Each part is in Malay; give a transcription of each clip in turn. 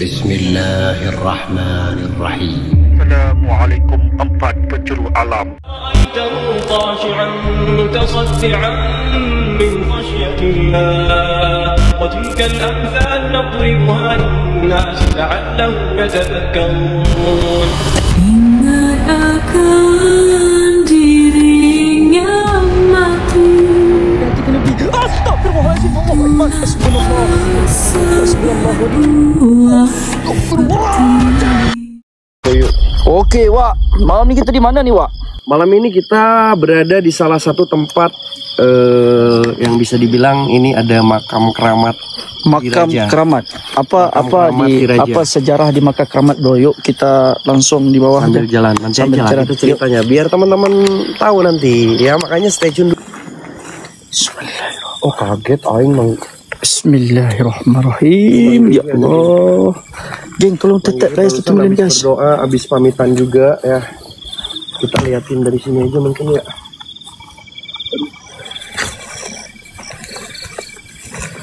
Bismillahirrahmanirrahim. Assalamualaikum empat penjuru alam. خاشعا متصدعا من خشية الله وتلك الأمثال نضربها للناس لعلهم يتذكرون. Ingat akan dirinya mati. Astagfirullahaladzim, Allahu Akbar. Oke, Wak. Malam ni kita di mana nih, Wak? Malam ini kita berada di salah satu tempat yang bisa dibilang ini ada makam keramat. Makam Diraja. keramat. Diraja. Apa sejarah di makam keramat, Bro? Yuk kita langsung di bawah Sambil aja. jalan, nanti Sambil aja jalan. itu ceritanya. Biar teman-teman tahu nanti. Ya makanya stay tune dulu. Bismillahirrahmanirrahim. Oh kaget, aing mang. Bismillahirrahmanirrahim. Ya Allah. Geng, tolong tetap guys, teman guys. Berdoa, abis pamitan juga ya. Kita liatin dari sini aja mungkin ya.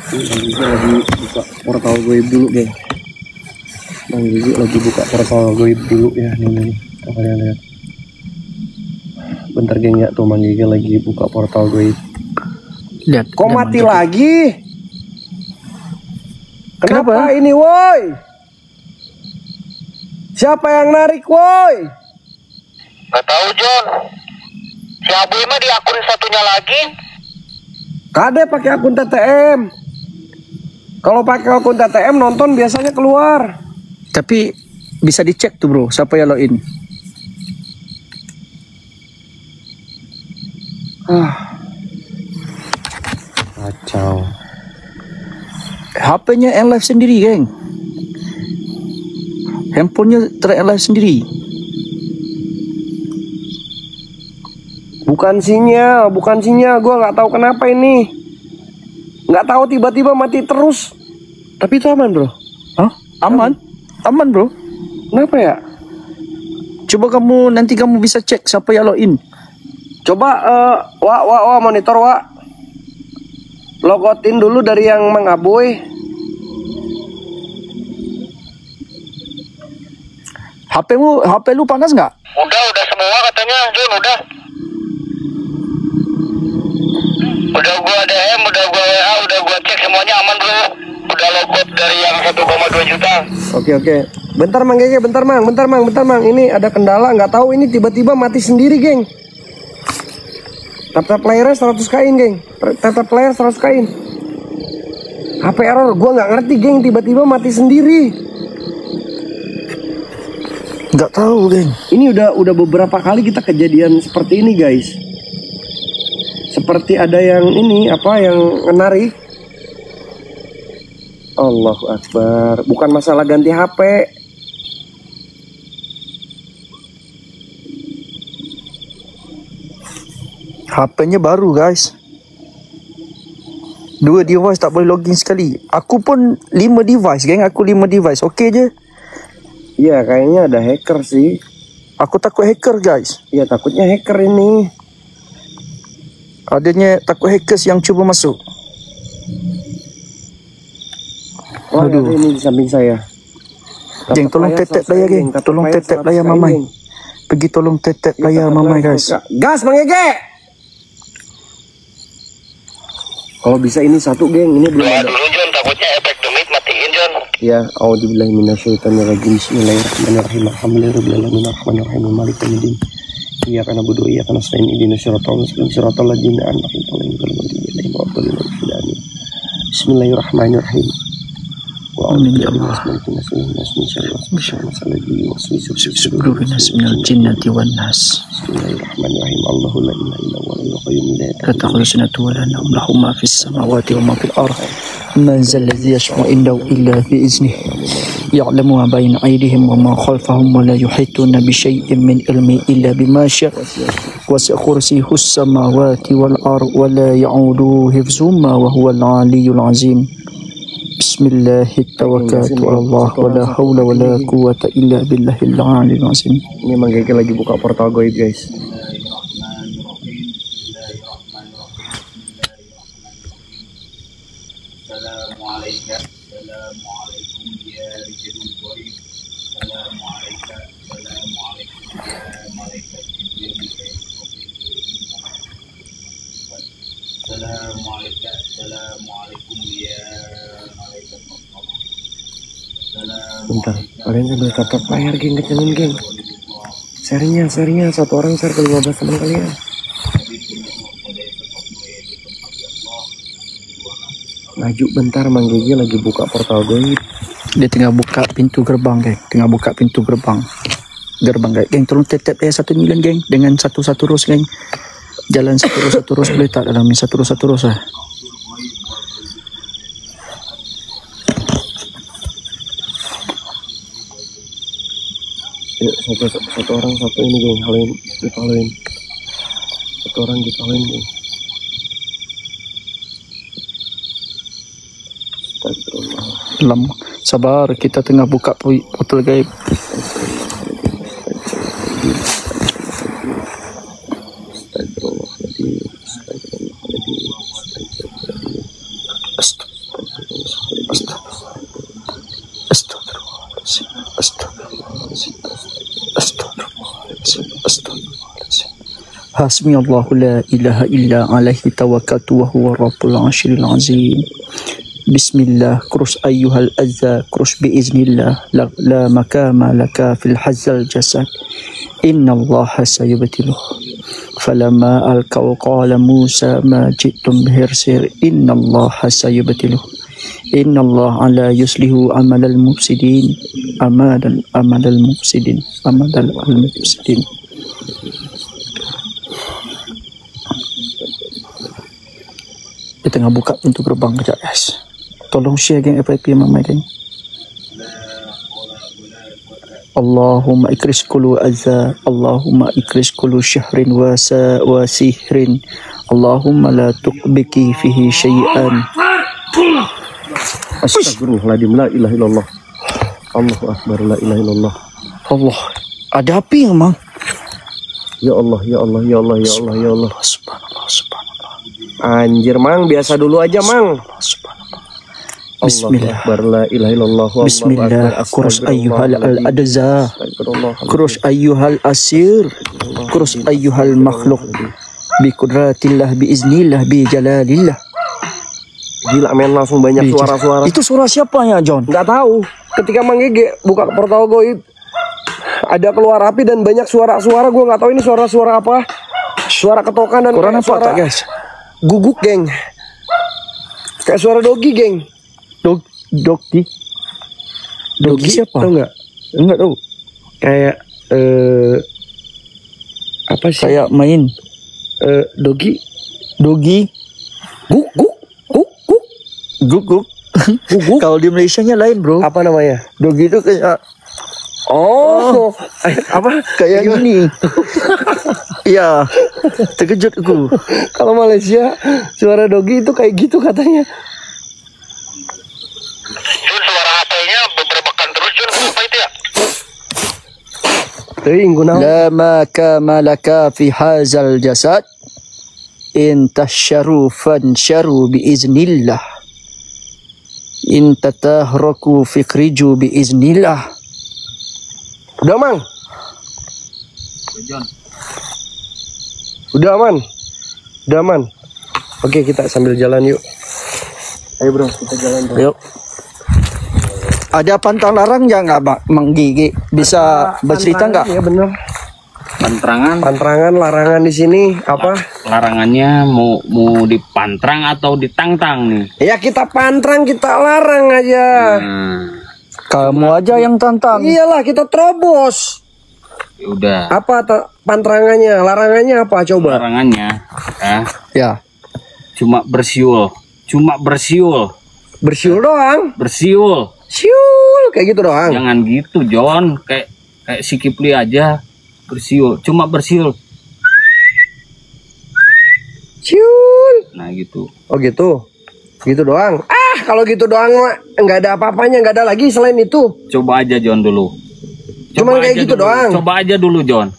Ini Bang Gigi lagi buka portal goib dulu, geng. Bang Gigi lagi buka portal goib dulu ya. Nih. Kalian lihat. Bentar geng ya, tuh Bang Gigi lagi buka portal goib. Lihat. Kok mati lagi? Kenapa ini, woi? Siapa yang narik, woi? Gak tahu John. Si Abu mah di akun satunya lagi. Kade pakai akun TTM. Kalau pakai akun TTM nonton biasanya keluar. Tapi bisa dicek tuh, Bro, siapa yang login. Kacau. HP-nya live sendiri, geng. Handphonenya live sendiri. Bukan sinyal. Gua nggak tahu kenapa ini. Nggak tahu tiba-tiba mati terus. Tapi itu aman, Bro. Hah? Aman, Bro. Kenapa ya? Coba nanti kamu bisa cek siapa yang login. Coba monitor, logotin dulu dari yang mengaboy. HP lu panas nggak? Udah semua katanya John, udah. Udah gua DM, udah gua WA, udah gua cek semuanya aman bro. Udah logout dari yang 1,2 juta. Oke. Bentar Mang Gege, bentar Mang. Ini ada kendala, nggak tahu ini tiba-tiba mati sendiri, geng. Tap layarnya 100 kain, geng. Tap layar 100 kain. HP error, gua nggak ngerti, geng. Tiba-tiba mati sendiri. Nggak tahu, geng. Ini udah beberapa kali kita kejadian seperti ini, guys. Seperti ada yang yang menarik. Allahu Akbar. Bukan masalah ganti HP. HP-nya baru, guys. 2 device tak boleh login sekali. Aku pun 5 device, geng. Aku 5 device. Okey je. Iya, kayaknya ada hacker sih. Aku takut hacker, guys. Iya, takutnya hacker ini. Adanya takut hackers yang cuba masuk. Wah, Aduh. ada ini di samping saya. Geng, tolong tetep layar, geng. Tolong tetep layar mamai. Pergi tolong tetep layar mamai, guys. Gas, Bang Ege. Kalau bisa ini satu, geng. Ini belum Ya ada. dulu John, takutnya efek demit matiin John. Ya, auzubillahi minasyaitonirrajim. Bismillahirrahmanirrahim. Alhamdulillahirabbil arrahmanirrahim maliki yaumiddin. Iyyaka na'budu wa iyyaka nasta'in. Ihdinas siratal mustaqim siratal ladzina an'amta 'alaihim ghairil maghdubi 'alaihim waladdallin. Bismillahirrahmanirrahim. Amin ya Allah. Jinnati wan nas. Bismillahirrahmanirrahim. Allahu la ilaha illa huwa al-hayyul qayyum la La ta'khudhuhu sinatun wa la nawm. Lahu ma fis samawati wa ma fil ardh. Man zal ladzi yashfa'u indahu illa bi iznihi. Ya'lamu ma bayna aydihim wa ma khalfahum wa la yuhituna bi syai'in min ilmi illa bima syaa. Wasi'a kursiyyuhu as-samawati wal ardh wa la ya'uduhu hifzuhuma wa huwal 'aliyyul 'azim. Bismillahirrahmanirrahim. Allah wa la haula wa la quwwata illa billahil 'aliyyil 'azim. Ini Mang Gege lagi buka portal goib, guys. Assalamualaikum ya Bentar, kalian sambil tatap layar geng, kencengin geng. Share-nya, satu orang share ke 15 teman kalian. Maju bentar, Mang Gigi lagi buka portal goib. Dia tengah buka pintu gerbang, geng. Gerbang, geng. Tolong tap ya 1 million, geng. Dengan satu terus, geng. Jalan satu terus boleh tak dalam satu terus lah. Yuk, satu orang satu ini geng, haloin. Satu orang kita haloin geng. Dalam sabar, kita tengah buka portal gaib. Hasbi Allahu la ilaha illa alaihi tawakkaltu wa huwa rabbul arsyil azim. Bismillah, kurus ayyuhal azza, kurus biiznillah, la makama laka fil hazzal jasad, inna allaha sayubtiluh. Falamma alqaw qala Musa ma ji'tum bihirsir, inna allaha sayubtiluh. Inna Allah ala yuslihu amalal mufsidin, amadal mufsidin. Di tengah buka pintu gerbang kejap, guys. Tolong share geng FYP mama geng. Allahumma ikris kulu azza, Allahumma ikris kulu syahrin wa sihrin, Allahumma la tuqbiki fihi syai'an. Astagfirullahaladzim, la ilaha illallah. Allahu akbar, la ilaha illallah. Allah, ada api emang. Ya Allah, ya Allah, ya Allah, ya Allah, ya Allah. Subhanallah. Anjir, Mang, biasa dulu aja, Mang. Bismillah. Akbar, la ilaha illallah. Bismillah. Kurus ayyuhal al-adza, kurus ayyuhal asir, kurus ayyuhal makhluk, bi kudratillah, bi iznillah, bi jalalillah. Gila men, langsung banyak suara-suara. Itu suara siapa ya, John? Nggak tahu. Ketika Mang Gege buka portal goib, ada keluar api dan banyak suara-suara. Gue nggak tahu ini suara-suara apa. Suara ketokan dan Koran apa suara tak, guys? Guguk, geng. Kayak suara dogi, geng. Dogi siapa? Tahu nggak? Enggak tahu. Kayak apa sih? Kayak main dogi. Guguk. Kalau di Malaysia-nya lain, bro. Apa namanya? Dogi itu kayak apa? Kayak gini. Iya. Terkejut aku. Kalau Malaysia suara dogi itu kayak gitu katanya. Jun, suara HP-nya berbekan terus, Jun. Apa itu ya? La makama laka fi hazal jasad, in tasharu fansharu biiznillah, in tatahraku fikriju biiznillah. Udah, Mang? Udah aman. Oke, kita sambil jalan yuk. Ayo bro, kita jalan bro. Yuk. Ada pantang larang ya nggak, Mang Gigi? Bisa bercerita nggak? Iya bener. Pantrangan Larangan di sini apa? Larangannya mau dipantrang atau ditangtang nih? Ya kita pantrang, kita larang aja. Kamu aja yang tantang. Iyalah, kita terobos. Udah. Apa pantrangannya? Larangannya apa coba? Larangannya Ya. Cuma bersiul. Bersiul doang. Siul kayak gitu doang. Jangan gitu, John. Kayak si Kipli aja bersiul. Cuma bersiul. Siul. Nah gitu. Oh gitu. Gitu doang. Kalau gitu doang nggak ada apa-apanya, nggak ada lagi selain itu. Coba aja John dulu. Cuma kayak gitu doang. Coba aja dulu John.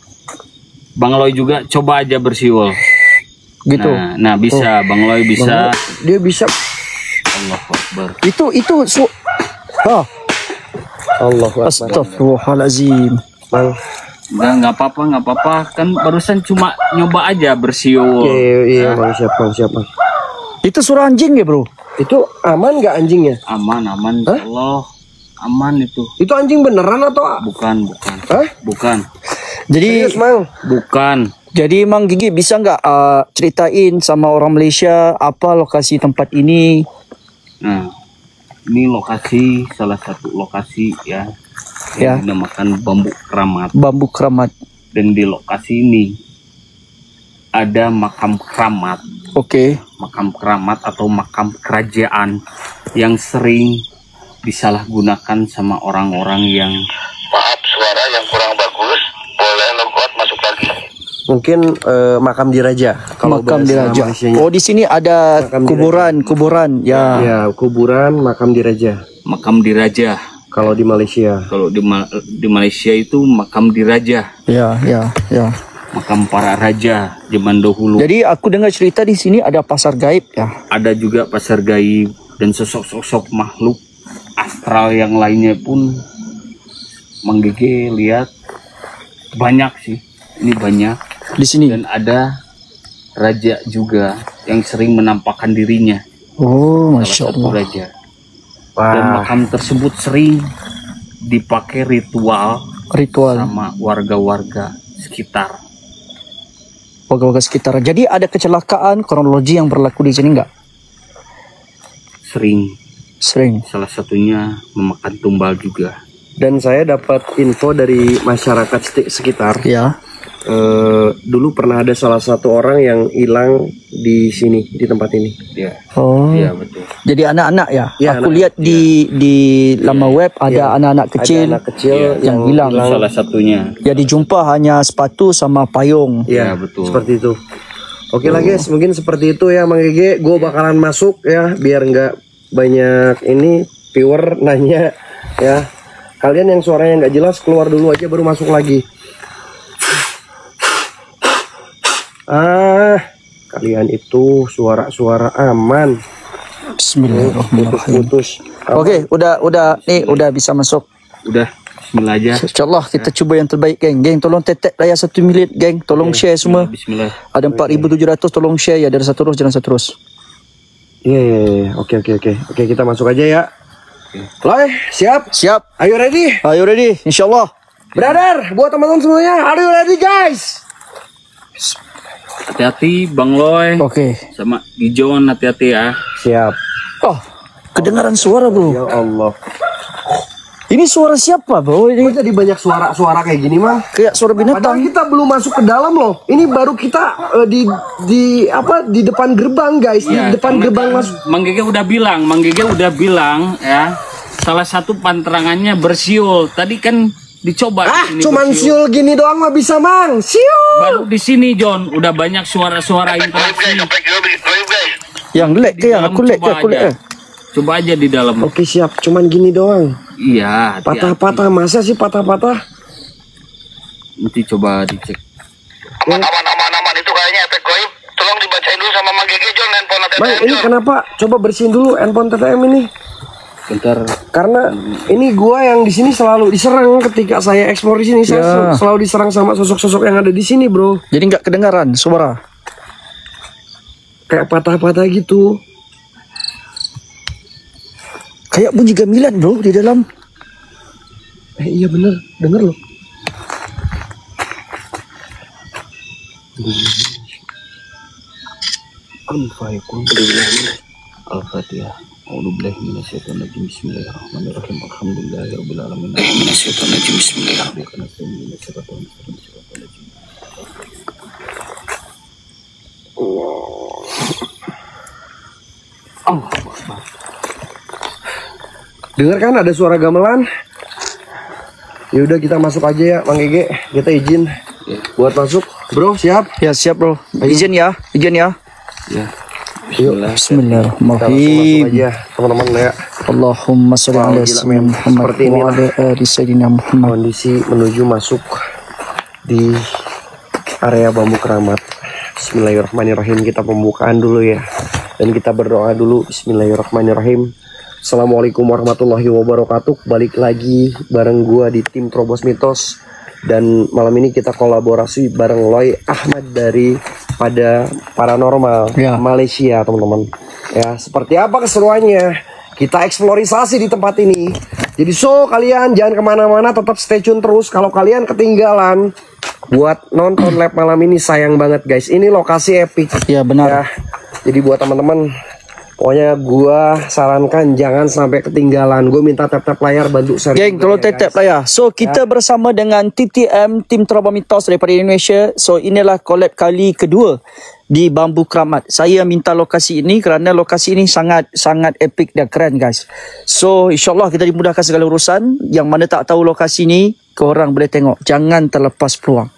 Bang Loy juga coba aja bersiul. Gitu. Nah bisa, Bang Loy bisa. Dia bisa. Allahu Akbar. Itu Allahu Akbar. Astagfirullahaladzim. Bang. Nah, nggak apa-apa. Kan barusan cuma nyoba aja bersiul. Iya, Bang, siapa? Itu suara anjing ya, bro? Itu aman nggak anjingnya? Aman, Hah? Allah. aman itu. Itu anjing beneran atau? Bukan. Hah? Bukan. Jadi Serius, Mang? Bukan. Jadi Mang Gigi bisa nggak ceritain sama orang Malaysia apa lokasi tempat ini? Nah, ini lokasi, salah satu lokasi ya yang dinamakan Bambu Keramat. Bambu Keramat. Dan di lokasi ini ada makam keramat. Oke. Makam keramat atau makam kerajaan yang sering disalahgunakan sama orang-orang yang Maaf, suara yang kurang bagus. Boleh logout masuk lagi. Mungkin makam diraja. Makam bahasa diraja. Malaysianya. Oh, di sini ada Makam kuburan ya. Ya, kuburan makam diraja. makam diraja. Kalau di Malaysia. Kalau di Malaysia itu makam diraja, Ya. makam para raja zaman dahulu. Jadi aku dengar cerita di sini ada pasar gaib ya. Ada juga pasar gaib dan sosok-sosok makhluk astral yang lainnya pun Mang Gege lihat banyak sih. Ini banyak. Di sini. Dan ada raja juga yang sering menampakkan dirinya. Oh, Salah masya satu Allah. raja. Dan makam tersebut sering dipakai ritual Ritual sama warga-warga sekitar. warga-warga sekitar. Jadi ada kecelakaan kronologi yang berlaku di sini nggak? Sering. Salah satunya memakan tumbal juga. Dan saya dapat info dari masyarakat sekitar. Ya. Dulu pernah ada salah satu orang yang hilang di sini, di tempat ini. Ya, Oh. ya betul. Jadi anak-anak ya. Ya, Aku anak- lihat di laman web ada anak-anak kecil, Ada anak kecil yang hilang. Salah satunya. Ya dijumpa hanya sepatu sama payung. Ya, Ya, betul. seperti itu. Oke lah guys, mungkin seperti itu ya Mang Gege. Gue bakalan masuk ya, biar nggak banyak ini viewer nanya ya. Kalian yang suaranya nggak jelas keluar dulu aja baru masuk lagi. Kalian itu suara-suara aman. Bismillahirrahmanirrahim. Putus. Oke, udah bisa masuk. Udah, bismillah aja. Insyaallah kita cuba yang terbaik, geng. Geng, tolong tetek layar 1 minit, geng. Tolong share semua. Bismillah. Ada 4.700, tolong share ya. Dari satu terus, jangan satu terus. Iya. Oke, kita masuk aja ya. Loy, siap? Siap. Are you ready? Ayo ready, insyaallah. Brother, buat teman-teman semuanya, are you ready guys? Hati-hati Bang Loy. Oke. Sama Dijon, hati-hati ya. Siap. Oh, kedengaran suara, bro. Ya Allah. Ini suara siapa, bro? Kok Ini jadi banyak suara-suara kayak gini, Mang? kayak suara Padahal binatang. kita belum masuk ke dalam loh. Ini baru kita di depan gerbang, guys. Ya, Di depan karena gerbang kan masuk. Mang Gege udah bilang ya. Salah satu panterangannya bersiul. Tadi kan dicoba di sini Cuman bersiul. siul gini doang mah bisa, Mang. Siul. Baru di sini John, udah banyak suara-suara interaksi. Efek goib guys. Yang lag ke yang aku lag ke, aku lag. Coba aja di dalam. Oke, siap. Cuman gini doang. Iya, hati-hati. Patah-patah, masa sih patah-patah? Nanti coba dicek. Aman itu kayaknya efek goib. Tolong dibacain dulu sama Mang Gege John handphone ATM Bang, ini John. kenapa? Coba bersihin dulu handphone TTM ini. Bentar. Karena ini gua yang di sini selalu diserang ketika saya eksplor di sini. Saya Ya. selalu diserang sama sosok-sosok yang ada di sini, bro. Jadi nggak kedengaran suara. Kayak patah-patah gitu. Kayak bunyi gamelan, bro, di dalam. Iya bener, denger loh. Al-Fatihah. A'udzubillahi minasyaitonir rajim. Bismillahirrahmanirrahim. Alhamdulillahirabbil alamin. Minasyaitonir rajim. Bismillahirrahmanirrahim. Dengar kan ada suara gamelan? Ya udah kita masuk aja ya, Mang Gege. Kita izin buat masuk, bro. Siap? Ya siap, bro. Izin ya, izin ya. Ya. Yuk, Bismillahirrahmanirrahim. kita langsung masuk aja, teman-teman ya. Allahumma sholli Wow, ala gila, sayyidina men. Muhammad Seperti wa inilah. ala ali sayyidina Muhammad. Kondisi menuju masuk di area Bambu Keramat. Bismillahirrahmanirrahim. Kita pembukaan dulu ya, dan kita berdoa dulu. Bismillahirrahmanirrahim. Assalamualaikum warahmatullahi wabarakatuh. Balik lagi bareng gua di tim Terobos Mitos. Dan malam ini kita kolaborasi bareng Loy Ahmad dari pada Paranormal Ya. Malaysia, teman-teman. Ya, seperti apa keseruannya? Kita eksplorisasi di tempat ini. Jadi kalian jangan kemana-mana, tetap stay tune terus. Kalau kalian ketinggalan buat nonton lab malam ini, sayang banget guys. Ini lokasi epic. Ya benar. Ya, jadi buat teman-teman, pokoknya gua sarankan jangan sampai ketinggalan. Gue minta tap-tap layar, bantu share. Geng, tolong tap layar. So kita bersama dengan TTM, Tim Terbang Mitos daripada Indonesia. So inilah collab kali kedua di Bambu Keramat. Saya minta lokasi ini kerana lokasi ini sangat epic dan keren guys. So insyaAllah kita dimudahkan segala urusan. Yang mana tak tahu lokasi ni, korang boleh tengok. Jangan terlepas peluang.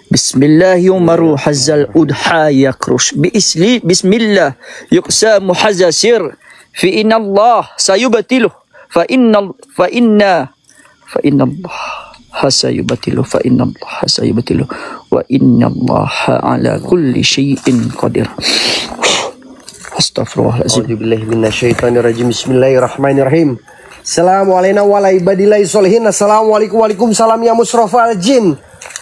Bismillahirrahmanirrahim. Hazal udha yakrush. Bismillah yuqsamu hazasir. Fi inna Allah sayubatiluh. Fa inna Allah hasayubatilu fa inna Allah hasayubatilu wa inna Allah ala kulli syai'in qadir. Astaghfirullahaladzim. A'udzubillahi minasyaitonirrajim. Bismillahirrahmanirrahim. Assalamualaikum warahmatullahi wabarakatuh. Assalamualaikum waalaikumsalam ya musrafal jin.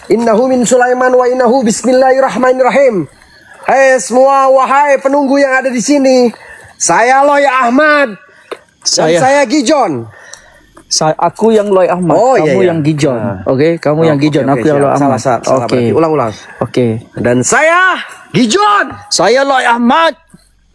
Innahu min Sulaiman wa innahu bismillahirrahmanirrahim. Hai semua, wahai penunggu yang ada di sini. Saya Loy Ahmad. Saya Gijon. Aku yang Loy Ahmad, kamu yang Gijon. Oke, kamu yang Gijon, aku yang Loy Ahmad. Oke. Ulang-ulang. Oke. Dan saya Gijon. Saya Loy Ahmad.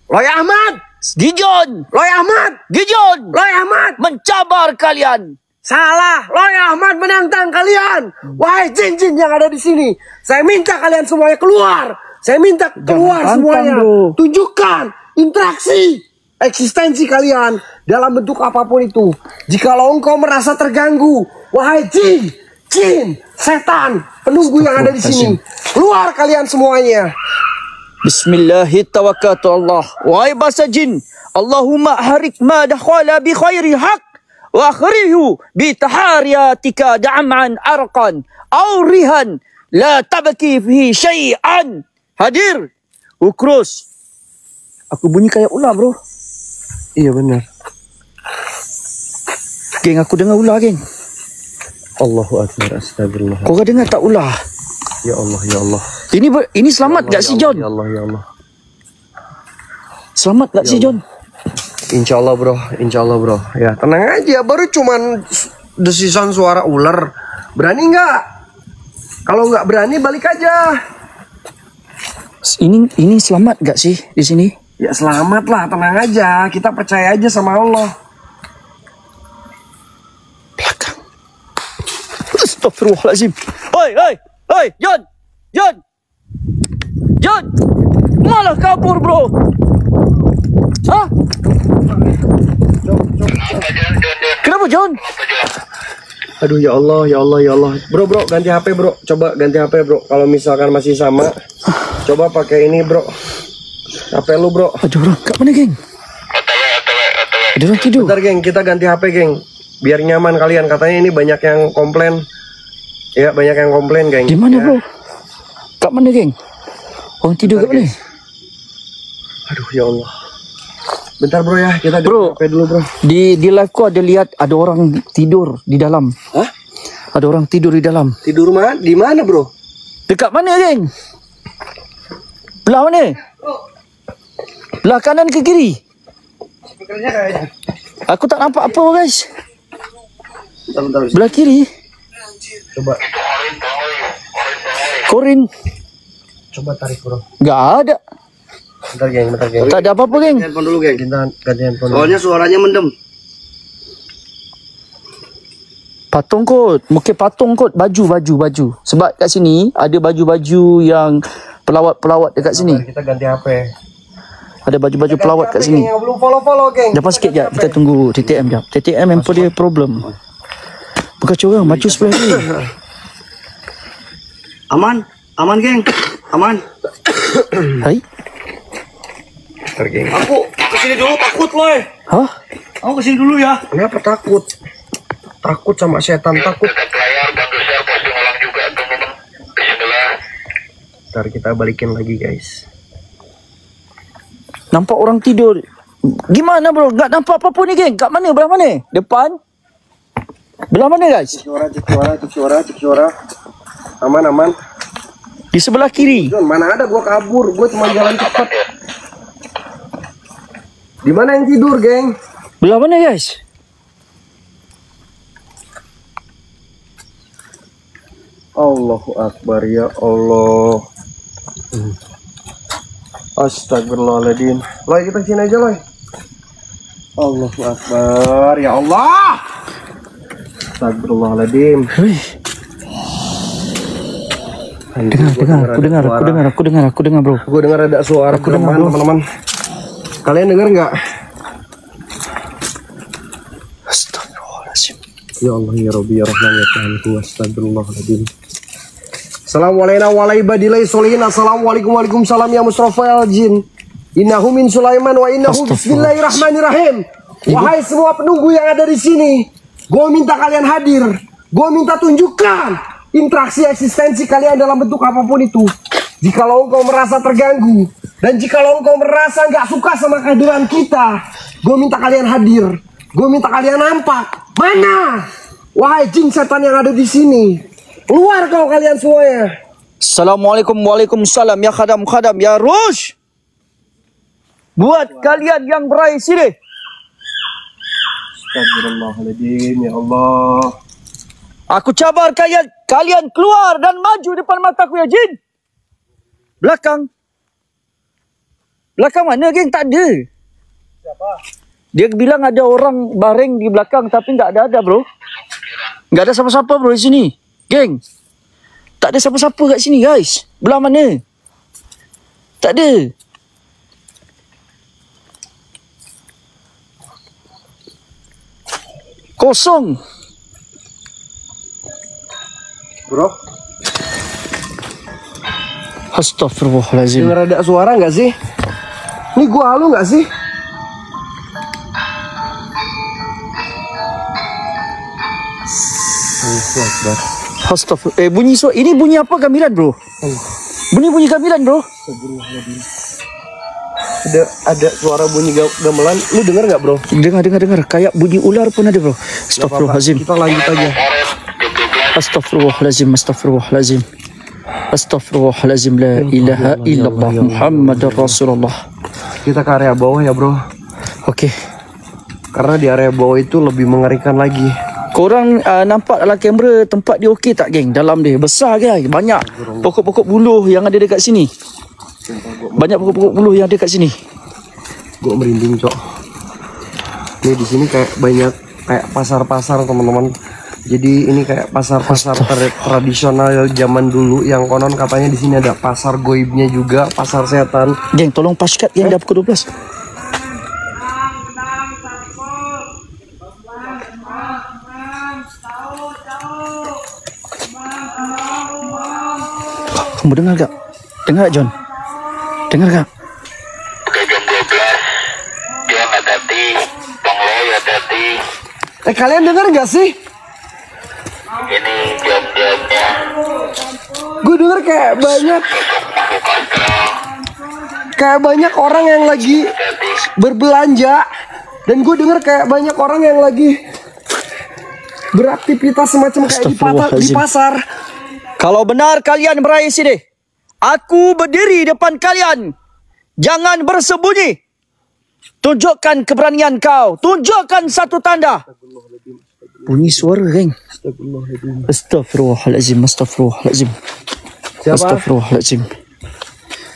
Loy Ahmad. Gijon. Loy Ahmad. Gijon. Loy Ahmad. Mencabar kalian. Salah. Loy Ahmad menantang kalian. Wahai jin-jin yang ada di sini, saya minta kalian semuanya keluar. Saya minta keluar semuanya. Bro. Tunjukkan interaksi eksistensi kalian dalam bentuk apapun itu. Jikalau engkau merasa terganggu, wahai jin, setan, penunggu yang ada di sini, keluar kalian semuanya. Bismillahirrahmanirrahim. Wahai bangsa jin, Allahumma harik ma dakhala bi khairi haq wa akhrihu bi tahariyatika da'man arqan aw rihan la tabaki fihi syai'an. Hadir Ukrus. Aku bunyi kayak ular bro. Iya benar. Geng, aku dengar ular geng. Allahu akbar, astagfirullah. Kau dengar tak ular? Ya Allah, ya Allah. Ini selamat gak si John? Ya Allah, ya Allah. Selamat gak si John? Insya Allah bro, insya Allah bro. Ya tenang aja, baru cuman desisan suara ular. Berani nggak? Kalau nggak berani balik aja. Ini selamat gak sih di sini? Ya selamat lah, tenang aja. Kita percaya aja sama Allah. Belakang. Astagfirullahaladzim. Hoi, John. Malah kabur bro. Hah? Kenapa John? Aduh ya Allah, ya Allah, ya Allah. Bro, ganti HP bro. Coba ganti HP bro. Kalau misalkan masih sama, coba pakai ini bro. HP lu bro. Ada orang kat mana geng? Ada orang tidur. Bentar geng, kita ganti HP geng. Biar nyaman kalian. Katanya ini banyak yang komplain. Ya banyak yang komplain geng. Di mana ya. bro? Kat mana geng? Orang tidur kat mana? Aduh ya Allah. Bentar bro ya, kita ganti HP dulu bro. Di live ku ada lihat ada orang tidur di dalam. Hah? Ada orang tidur di dalam. Tidur mana? Di mana bro? Dekat mana geng? Belah mana? Belah kanan ke kiri? Speakernya kayaknya. Aku tak nampak apa guys. Bentar. Belah kiri. Coba. Korin. Coba tarik bro. Gak ada. Bentar geng. Tak ada apa-apa geng. Handphone dulu geng. Kita ganti handphone. Soalnya suaranya mendem. Patung kot. Mungkin patung kot. Baju. Sebab kat sini ada baju-baju yang pelawat-pelawat dekat sini. Kita ganti HP. Ada baju-baju pelawat kat sini. Yang belum follow geng. Dapat sikit jap. Kita tunggu TTM jap. TTM handphone dia problem. Bukan corang. Maju sebelah ni. Aman geng. Aman. Hai. Geng. Aku kesini dulu takut loh. Hah? Aku kesini dulu ya. Kenapa takut? Takut sama setan, takut. Tetap layar, bantu share, posting ulang juga teman-teman. Bismillah. Ntar kita balikin lagi guys. Nampak orang tidur. Gimana bro? Gak nampak apa-apa ni geng. Kat mana? Belah mana? Depan? Belah mana guys? Cek suara. Aman. Di sebelah kiri. John, mana ada gua kabur. Gua cuma jalan cepat. Di mana yang tidur, geng? Belah mana guys? Allahu Akbar ya Allah. Astagfirullahaladzim. Loy, kita sini aja Loy. Allahu Akbar ya Allah. Astagfirullahaladzim. Aku dengar bro. Aku dengar ada suara teman-teman. Kalian dengar nggak? Astagfirullahaladzim. Ya Allah ya Rabbi ya Rahman ya Tuhanku. Astagfirullahaladzim. Assalamualaikum warahmatullahi wabarakatuh. Assalamualaikum waalaikumsalam ya Musrafal Jin. Innahu min Sulaiman wa innahu bismillahirrahmanirrahim. Wahai semua penunggu yang ada di sini, gue minta kalian hadir. Gue minta tunjukkan interaksi eksistensi kalian dalam bentuk apapun itu. Jikalau engkau merasa terganggu dan jikalau engkau merasa nggak suka sama kehadiran kita, gue minta kalian hadir. Gue minta kalian nampak. Mana? Wahai jin setan yang ada di sini. Keluar kau kalian semuanya. Assalamualaikum waalaikumsalam ya khadam ya Rush. Buat kalian yang berai sini. Astagfirullahaladzim ya Allah. Aku cabar kalian keluar dan maju depan mataku ya jin. Belakang. Belakang mana geng? Tak ada. Siapa? Dia bilang ada orang baring di belakang tapi tak ada bro. Nggak ada siapa-siapa bro di sini. Geng, tak ada siapa-siapa kat sini guys. Belah mana? Tak ada. Kosong. Bro, Astagfirullahaladzim. dengar ada suara nggak sih? Ini gua halu nggak sih? Astagfirullah. Bunyi suara. Ini bunyi apa gamelan bro? Bunyi gamelan bro. Ada suara bunyi gamelan. Lu dengar nggak bro? Dengar. Kayak bunyi ular pun ada bro. Astagfirullahaladzim. Kita lanjut aja. Astagfirullahaladzim. La ilaha illallah Muhammadar Rasulullah. Kita ke area bawah ya bro. Oke. Karena di area bawah itu lebih mengerikan lagi. Korang nampak dalam kamera tempat dia okey tak geng? Dalam dia besar guys. Banyak pokok-pokok buluh yang ada dekat sini. Banyak pokok-pokok buluh yang ada dekat sini. Gue merinding cok. Ini di sini kayak banyak kayak pasar-pasar teman-teman. Jadi ini kayak pasar-pasar tradisional zaman dulu yang konon katanya di sini ada pasar goibnya juga, pasar setan. Geng tolong paskat geng dah pukul 12. Kamu dengar gak? Dengar gak John? Dengar gak? Udah jam 12. Dia hati-hati. Bang Loy hati-hati. Kalian dengar gak sih? Ini jam-jamnya. Gue denger kayak banyak orang yang lagi berbelanja. Dan gue denger kayak banyak orang yang lagi beraktivitas semacam kayak di pasar. Kalau benar kalian berai sini, aku berdiri depan kalian. Jangan bersembunyi. Tunjukkan keberanian kau. Tunjukkan satu tanda. Bunyi suara geng. Astagfirullahaladzim. Astagfirullahaladzim.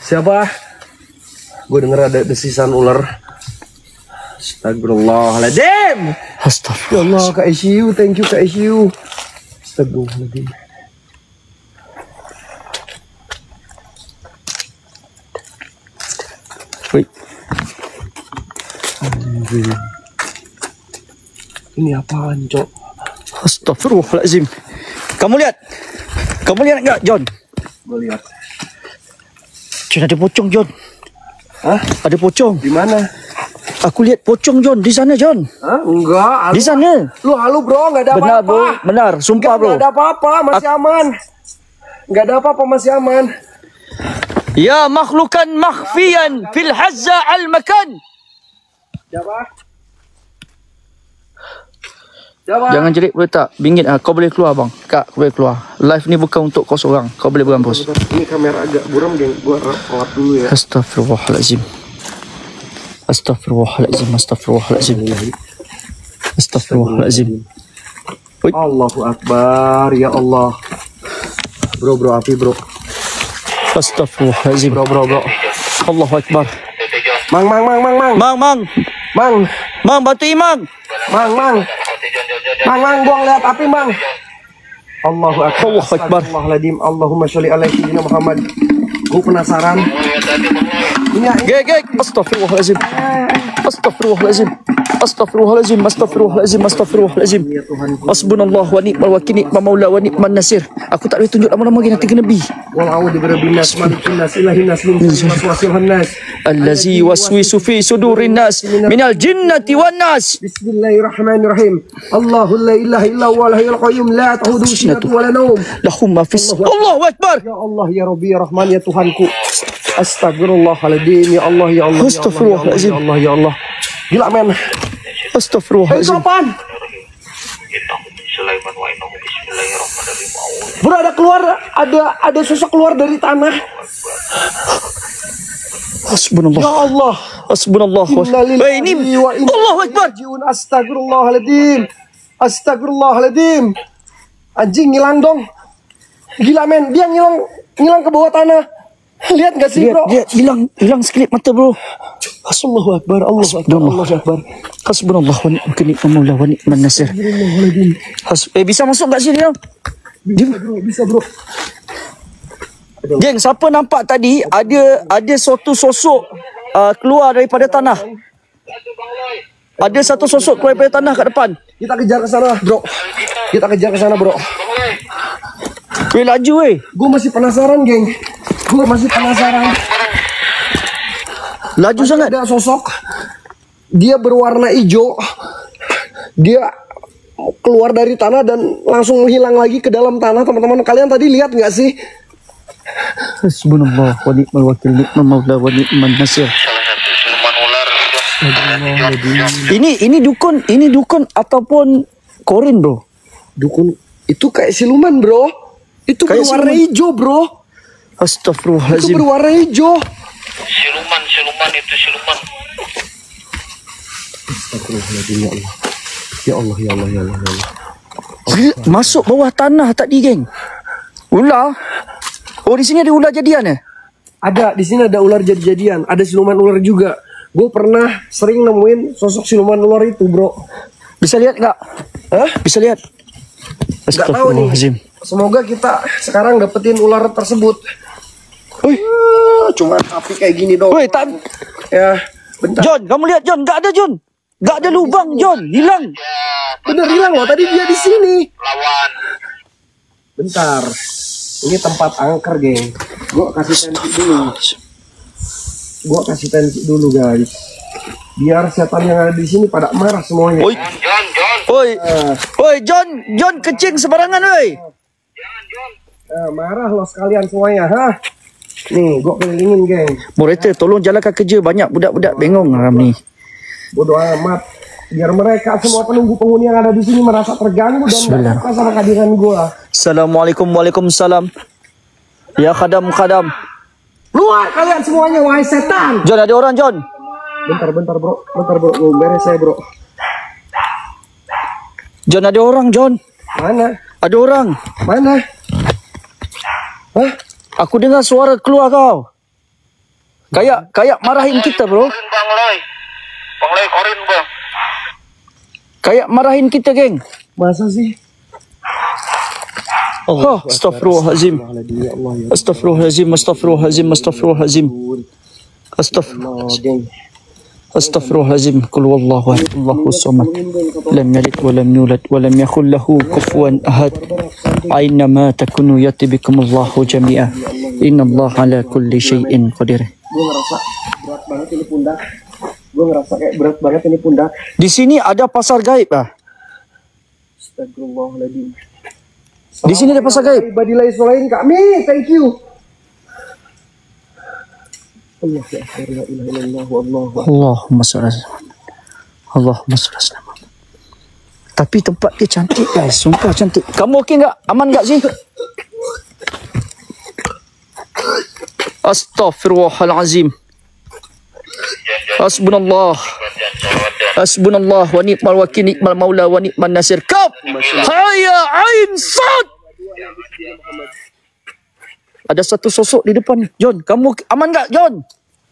Siapa? Gue denger ada desisan ular. Astagfirullahaladzim. Ya Allah, Kak ICU, thank you Kak ICU. Astagfirullahaladzim. Wait. Ini apaan, Cok? Astagfirullahaladzim. Kamu lihat enggak, John? Gue lihat. John, ada pocong, John. Hah? Ada pocong. Di mana? Aku lihat pocong, John. Di sana, John. Hah? Enggak. Di sana. Lu halu, bro. Enggak ada Benar, apa-apa. bro. Benar. Sumpah, bro. Enggak ada apa-apa. Masih aman. Enggak ada apa-apa. Masih aman. Ya makhlukan makhfiyan fil hazza al makan. Siapa? Jangan jerit boleh tak? Bingit kau boleh keluar bang. Kak, kau boleh keluar. Live ni bukan untuk kau seorang. Kau boleh berambus. Ini kamera agak buram, geng. Gua pelap dulu ya. Astagfirullahaladzim. Astagfirullahaladzim. Astagfirullahaladzim. Allahu Akbar, ya Allah. Bro, api bro. Astagfirullahaladzim. Bro. Allahu Akbar. Mang. Mang, bantu Imang. Mang, gua ngeliat api, Mang. Allahu Akbar. Allahu Akbar. Astagfirullahaladzim. Allahumma sholli ala sayyidina Muhammad. Gua penasaran. Ini Gek. Astagfirullahaladzim. Hasbunallah wa ni'mal wakil, ni'mal maula wa ni'man nasir. Aku tak boleh tunjuk nama-nama lagi, nanti kena bi. wal a'udzu birabbin nas, malikin nas, ilahin nas, min syarri waswasil nas. Allazi waswisu fi sudurin nas minal jinnati wan nas. Bismillahirrahmanirrahim. Allahu la ilaha illa huwal hayyul qayyum la ta'khudhuhu sinatun wa la nawm. Lahum ma fis. Allahu Akbar. Ya Allah, ya Rabbi, ya Rahman, ya Tuhanku. Astagfirullahaladzim, ya Allah, ya Allah, Astagfirullahaladzim. ya Allah, ya Allah. Gila men. Astagfirullahaladzim. Apaan? Bro, ada sosok keluar dari tanah. Hasbunallah. Ya Allah. Hasbunallah. Ini Allahu Akbar. Astagfirullahaladzim. Anjing ngilang dong. Gila men, dia ngilang ke bawah tanah. Lihat gak sih, bro? Dia hilang sekelip mata, bro. Allahu Akbar, Allahu Akbar. Hasbunallah wa ni'mal wakil, ni'mal maula wa ni'man nasir. Bisa masuk gak sih dia? Bisa bro. Geng, siapa nampak tadi ada suatu sosok keluar daripada tanah? Ada satu sosok keluar daripada tanah kat depan. Kita kejar ke sana, bro. Weh, laju weh. Gue masih penasaran, geng. Laju sangat. Ada sosok. Dia berwarna hijau. Dia keluar dari tanah dan langsung hilang lagi ke dalam tanah, teman-teman. Kalian tadi lihat nggak sih? Hasbunallah wa ni'mal wakil, ni'mal maula wa ni'man nasir. Ini dukun ataupun korin, bro? Dukun itu kayak siluman, bro. Itu kayak berwarna hijau, bro. Astagfirullahaladzim. Itu berwarna hijau. Siluman itu siluman. Astagfirullahaladzim, ya Allah. Ya Allah. Masuk bawah tanah tadi, geng. Ular. Oh, di sini ada ular jadian ya? Ada, di sini ada ular jadi-jadian. Ada siluman ular juga. Gue pernah sering nemuin sosok siluman ular itu, bro. Bisa lihat nggak? Hah? Bisa lihat? Nggak tahu nih. Semoga kita sekarang dapetin ular tersebut. Wih, cuma api kayak gini doang. wih, Ya, bentar. John, kamu lihat John? Nggak ada John. Nggak ada lubang John. Hilang. Bener hilang loh. Tadi dia di sini. Lawan. Bentar. Ini tempat angker, geng. Gue kasih tensi dulu, guys. Biar setan yang ada di sini pada marah semuanya. Oi. Oi, John kecing sembarangan, woi. Marah lo sekalian semuanya, ha? Nih, gue kelilingin, geng. Moderator, tolong jalankan kerja. Banyak budak-budak bengong malam ni. Bodoh amat. Biar mereka semua penghuni yang ada di sini merasa terganggu dan gak suka sama kehadiran gue. Assalamualaikum, waalaikumsalam. Ya khadam. Luar kalian semuanya, wahai setan. John, ada orang, John. Bentar bro. Gue beres saya, bro. John, ada orang, John. Mana? Ada orang. Mana? Hah? Aku dengar suara keluar kau. Kayak marahin kita, bro. Bang Loy korin, bang. Kayak marahin kita, geng. Masa sih? Oh, astagfirullahaladzim. Astagfirullahaladzim. Qul huwallahu ahad, Allahus samad. Lam yalid wa lam yulad wa lam yakul lahu kufuwan ahad. Aynama takunu yati bikumullahu jami'a. Innallaha ala kulli syai'in qadir. Gue ngerasa kayak berat banget ini pundak. Di sini ada pasar gaib, ah. Astagfirullahaladzim. Di sini ada pasar gaib. Ibadillah selain kami, thank you. Allah ya la ilaha illallah wallahu. Allahumma shalli ala. Tapi tempat dia cantik, guys. Sumpah cantik. Kamu okey enggak? Aman enggak sih? Astaghfirullahalazim. Hasbunallah. Hasbunallah wa ni'mal wakil, ni'mal maula wa ni'man nasir. Kaf haya ain sad. Ada satu sosok di depan. John, kamu aman gak, John?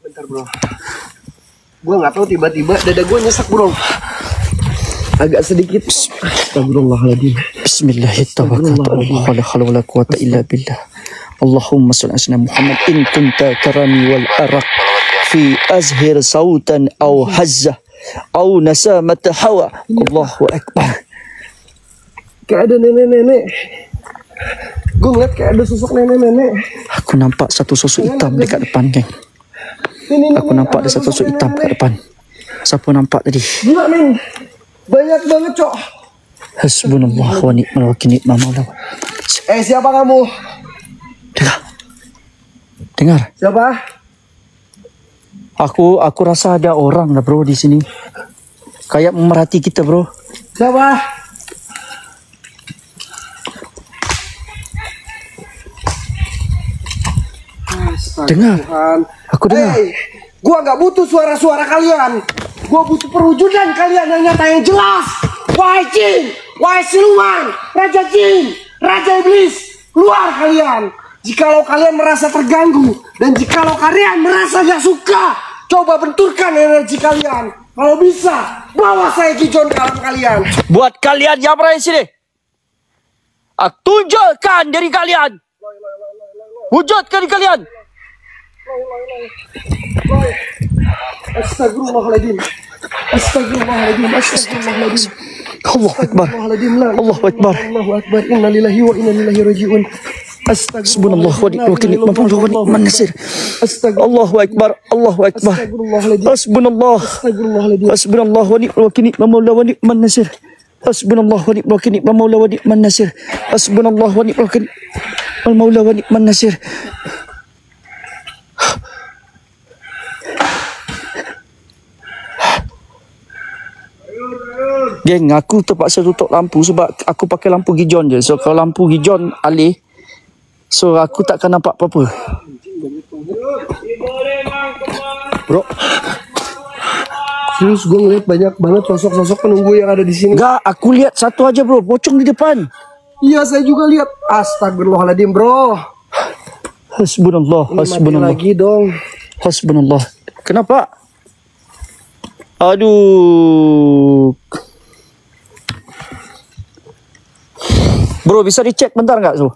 Bentar bro, gue nggak tahu tiba-tiba dada gue nyesek bro, agak sedikit. Astagfirullahaladzim. Bismillahirrahmanirrahim. La haula wala quwata illa billah. Allahumma shalli ala Muhammad. In kunta karami wal araq fi azhir sautan aw hazzah aw nasamata hawa. Allahu akbar. Kayak ada nenek-nenek. Gue ngeliat kayak ada sosok nenek-nenek. Aku nampak satu sosok hitam dekat depan, geng. Aku nampak ada satu sosok hitam dekat depan. Siapa nampak tadi? Gila men, banyak banget cok. Hasbunallah wa ni'mal wakil, ni'mal maula. Siapa kamu? Dengar. Siapa? Aku rasa ada orang lah bro di sini. Kayak memerhati kita bro. Siapa? Dengar. Aku dengar. Hey, gua nggak butuh suara-suara kalian. Gua butuh perwujudan kalian yang nyata yang jelas. Wahai jin, wahai siluman, raja jin, raja iblis, keluar kalian. Jikalau kalian merasa terganggu dan jikalau kalian merasa gak suka, coba benturkan energi kalian. Kalau bisa, bawa saya ke John ke alam kalian. Buat kalian yang berada di sini, aku tunjukkan diri kalian. Wujudkan diri kalian. Astagfirullahaladzim. Astagfirullahaladzim. Astagfirullahaladzim. Allahu Akbar. Allahu Akbar. Allahu Akbar. Inna lillahi wa inna ilaihi raji'un. Hasbunallah wa ni'mal wakil, ni'mal maula wa ni'man nasir. Allahu Akbar. Allahu Akbar. Hasbunallah. Hasbunallah wa ni'mal wakil, ni'mal maula wa ni'man nasir. Hasbunallah wa ni'mal wakil, ni'mal maula wa ni'man nasir. Hasbunallah wa ni'mal wakil, ni'mal maula wa ni'man nasir. Geng, aku terpaksa tutup lampu sebab aku pakai lampu gijon je. So kalau lampu gijon alih, so aku takkan nampak apa-apa. Bro, serius gue ngeliat banyak banget sosok-sosok penunggu yang ada di sini. enggak, aku lihat satu aja bro, pocong di depan. Iya, saya juga lihat. Astagfirullahaladzim bro. Hasbunallah, hasbunallah. Lagi dong. Hasbunallah. Kenapa? Aduh. Bro, bisa dicek bentar nggak so?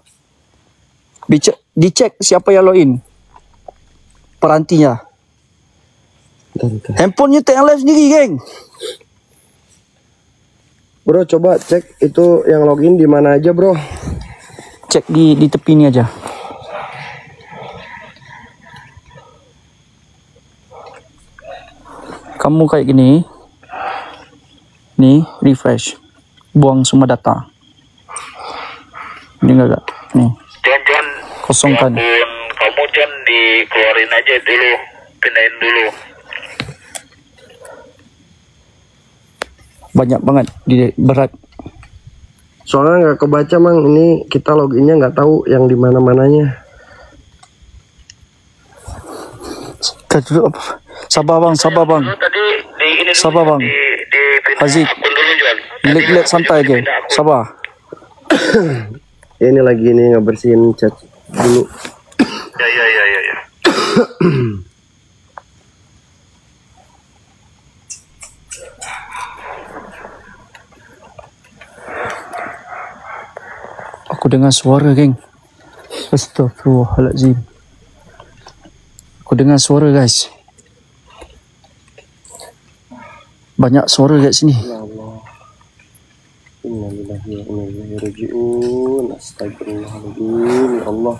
Dicek siapa yang login perantinya. Handphonenya tak live sendiri, geng. Bro, coba cek itu yang login di mana aja, bro. Cek di tepi ini aja. Kamu kayak gini. Nih, refresh. Buang semua data. Ini enggak? Nih. John, Kosongkan. kamu John dikeluarin aja dulu, pindahin dulu. Banyak banget, berat. Soalnya nggak kebaca mang, ini kita loginnya nggak tahu yang di mana mananya. Sabar bang, sabar bang. Tadi di ini Sabar bang. di Haziq. akun dulu John. Relax santai aja. Sabar. Ini lagi nih ngebersihin chat dulu. Ya. Aku dengar suara, geng. Astagfirullahaladzim. Aku dengar suara, guys. Banyak suara kat sini. Ya Allah. Innalillahi wa inna ilaihi raji'un. Astagfirullahaladzim. Ya Allah.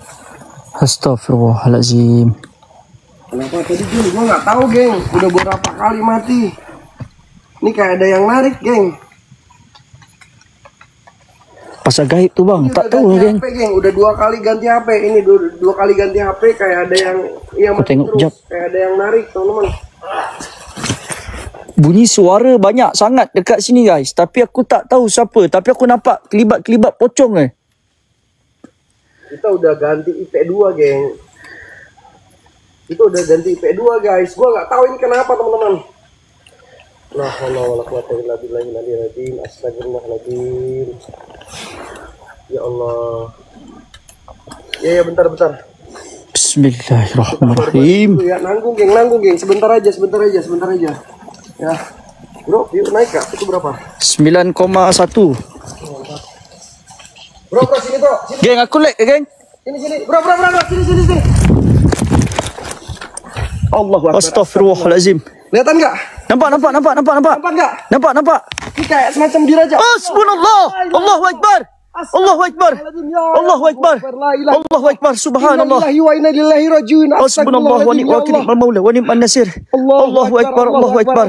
Astagfirullahaladzim. Kenapa tadi Jun? Gua nggak tahu, geng. Udah beberapa kali mati. Ini kayak ada yang narik, geng. Pasal gaib tuh bang, Ini tak udah tahu ganti geng. HP, geng. Udah 2 kali ganti HP. Ini dua kali ganti HP. Kayak ada yang Aku mati tengok terus. jap. Kayak ada yang narik, teman-teman. Bunyi suara banyak sangat dekat sini, guys. Tapi aku tak tahu siapa. Tapi aku nampak kelibat-kelibat pocong. Kita udah ganti IP2, geng. Itu udah ganti IP2, guys. Gua nggak tahu ini kenapa, teman-teman. La haula wala quwwata illa billahil aliyyil azim. Astagfirullahaladzim. Ya Allah. Ya bentar. Bismillahirrahmanirrahim. Ya, nanggung geng. Sebentar aja. Ya. Bro, yuk naik Kak. Itu berapa? 9,1. Bro, sini bro. Sini. Geng, aku lek, geng. Sini. Bro. Sini. Allahu Akbar. Astaghfirullahalazim. Kelihatan enggak? Nampak. Nampak enggak? Nampak. Ini kayak semacam diraja. Hasbunallah. Allahu Akbar. Allahu Akbar. Subhanallah. Wa inna ilaihi rajiun. Hasbunallah wa ni'mal wakil, ni'mal maula wa ni'man nasir. Allahu Akbar. Allahu Akbar.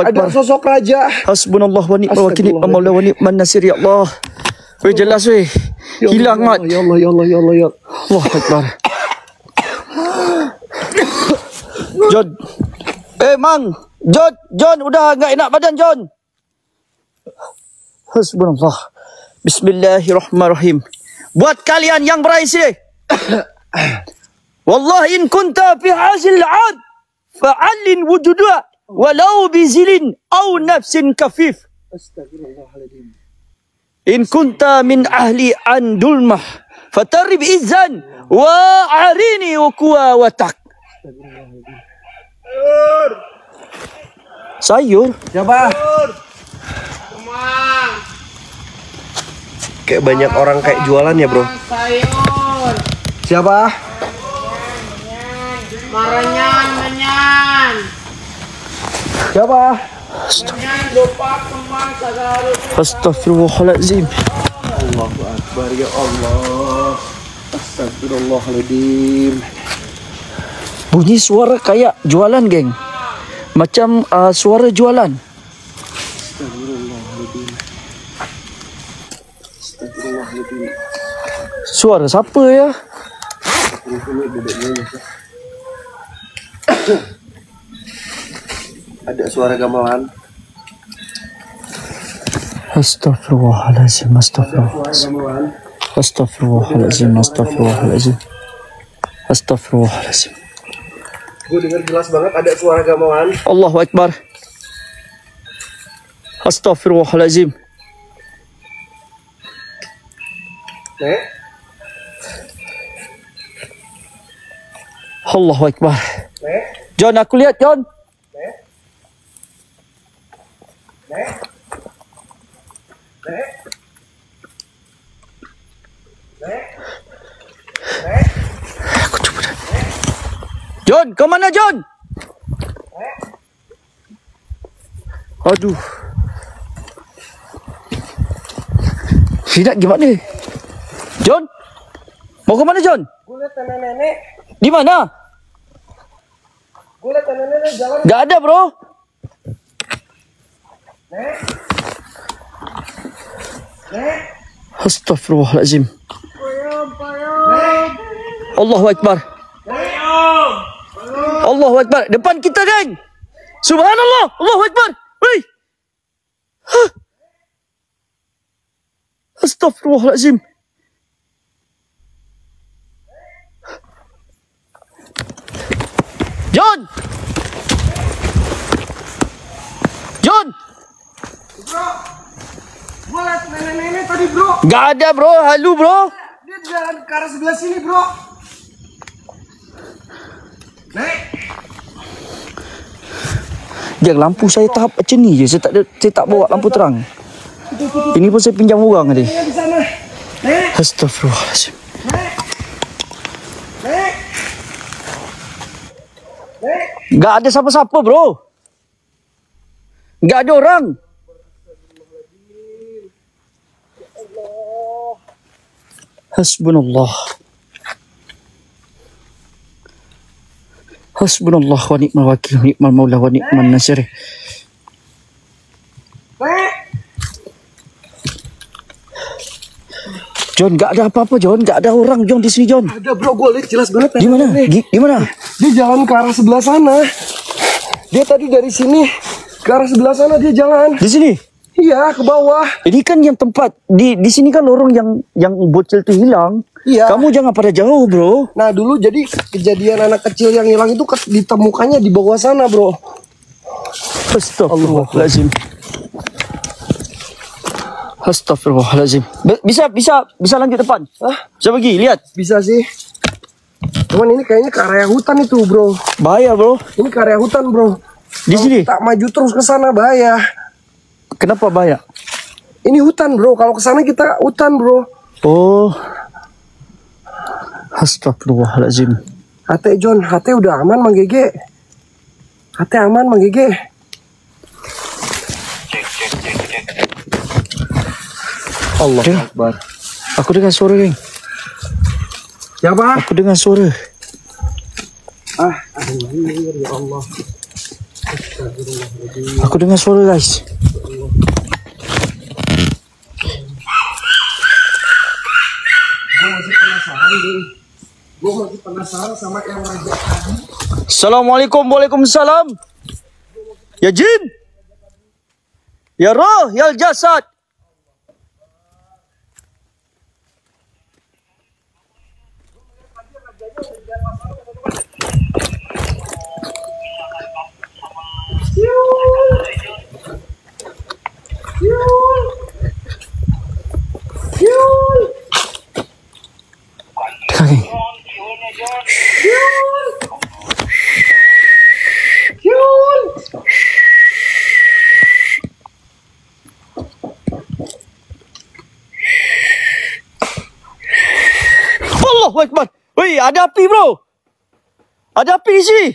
Ada sosok raja. Hasbunallah wa ni'mal wakil, ni'mal maula wa ni'man nasir. Ya Allah. Weh jelas weh. Hilang mat. Ya Allah. Allahu Akbar. John. Mang. John, udah enggak enak badan, John. Hasbunallah. Bismillahirrahmanirrahim. Buat kalian yang beraisi. Wallahi in kunta fi hazil 'ad fa'allin wujuda walau bizilin aw nafsin kafif. Astagfirullahaladzim. In kunta min ahli andulmah fatarib izan wa arini ukwa watak. Sayur. Siapa? Kayak banyak orang kayak jualan ya, Bro. Sayur. Siapa? Maranyan. Siapa? Astaghfirullahaladzim. Allahu Akbar, ya Allah. Astagfirullahaladzim. Bunyi suara kayak jualan, geng. Macam suara jualan. Astagfirullahaladzim. Suara siapa ya? Ada suara gamelan. Astagfirullahaladzim. Astagfirullahaladzim. Gue dengar jelas banget ada suara gamelan. Allahu Akbar. Astagfirullahaladzim. Nek. Allahu Akbar. Nek. John, aku lihat, John. Nek. Nek. Nek. Nek. Nek. Aku coba dah. John, kau mana, John? Aduh. Tidak gimana? John? Mau ke mana, John? Gue liat nenek-nenek. Di mana? Gue liat nenek-nenek jalan. Gak ada, bro. Nek. Nek. Astagfirullahaladzim. Allahu Akbar. Allahu Akbar. Depan kita, geng. Subhanallah. Allahu Akbar. Hei. Astagfirullahaladzim. John. Bro. Gue liat nenek-nenek tadi, bro. Gak ada, bro. Halu, bro. Dia jalan ke arah sebelah sini, bro. Nek. Dia lampu saya tahap macam ni je. Saya tak bawa lampu terang. Ini pun saya pinjam orang tadi. Di sana. Nek. Astagfirullahaladzim. Nek. Nek. Nek. Gak ada siapa-siapa, bro. Gak ada orang. Hasbunallah. Hasbunallah wa ni'mal wakil, ni'mal maula wa ni'man nasir. John, gak ada apa-apa, John. Gak ada orang, John, di sini, John. Ada, bro. Gue liat jelas banget. Di mana? Di mana? Dia jalan ke arah sebelah sana. Dia tadi dari sini ke arah sebelah sana dia jalan. Di sini? Iya, ke bawah. Ini kan yang tempat di sini kan lorong yang bocil tu hilang. Iya. Kamu jangan pada jauh, bro. Nah, dulu jadi kejadian anak kecil yang hilang itu ditemukannya di bawah sana, bro. Astagfirullahaladzim. Astagfirullahaladzim. Bisa lanjut depan? Hah? Bisa pergi, lihat. Bisa sih. Cuman ini kayaknya ke area hutan itu, bro. Bahaya, bro. Ini ke area hutan, bro. Di sini? Tak maju terus ke sana bahaya. Kenapa bahaya? Ini hutan, bro. Kalau ke sana kita hutan, bro. Oh. Astagfirullahaladzim. HT John, HT udah aman, Mang Gege. HT aman, Mang Gege. Allah Akbar. Aku dengar suara, geng. Siapa? Aku dengar suara. Ya Allah. Aku dengar suara, guys. Gue masih penasaran sama yang raja tadi. Assalamualaikum, waalaikumsalam. Ya jin. Ya roh, ya jasad. Allahu Akbar. Wih, ada api, bro. Ada api di sini.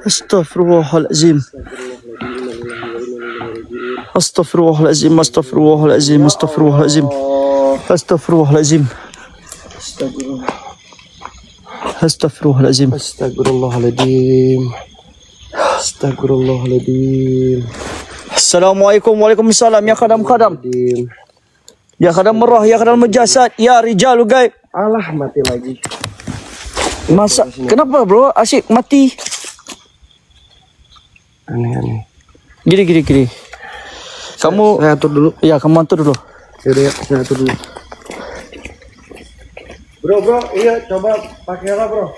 Astaghfirullahaladzim. Astaghfirullahaladzim. Astaghfirullahaladzim. Astaghfirullahaladzim. Astaghfirullahaladzim. Astaghfirullahaladzim. Astagfirullahaladzim. Astagfirullahaladzim. Assalamualaikum, waalaikumsalam. Ya kadam-kadam. Ya kadam merah, ya kadam majasad, ya rijalu gaib. Alah, mati lagi. Masa, kenapa, bro? Asyik mati. Aneh-aneh. Gini. Kamu Saya atur dulu. Ya, kamu atur dulu. Yaudah ya, saya atur dulu. Bro, iya coba pakai lah, bro.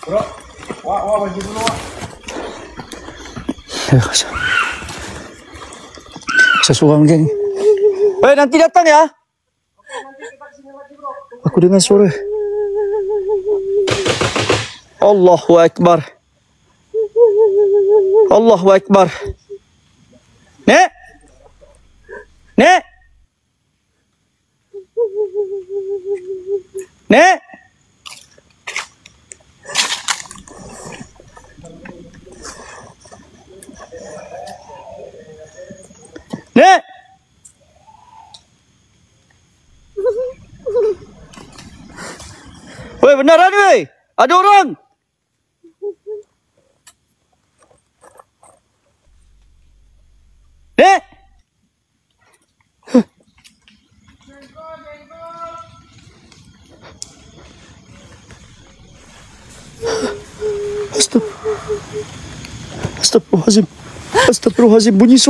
Bro, wah maju dulu, wah. Sesuang, geng. Nanti datang ya. Aku dengar suara. Allahu Akbar. Allahu Akbar. Nek. Nek. Nek. Nek. Woi, beneran woi. Ada orang. Nek. Astagfirullahaladzim. Astagfirullahaladzim. Bunyi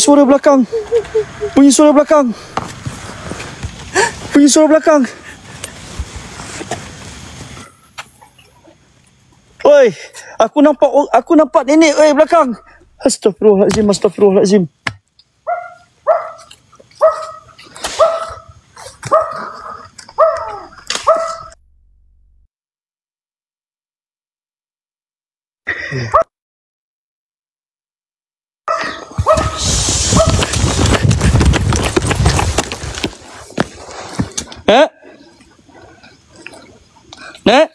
suara belakang. Bunyi suara belakang. Oi, aku nampak nenek oi belakang. Astagfirullahaladzim. Nek?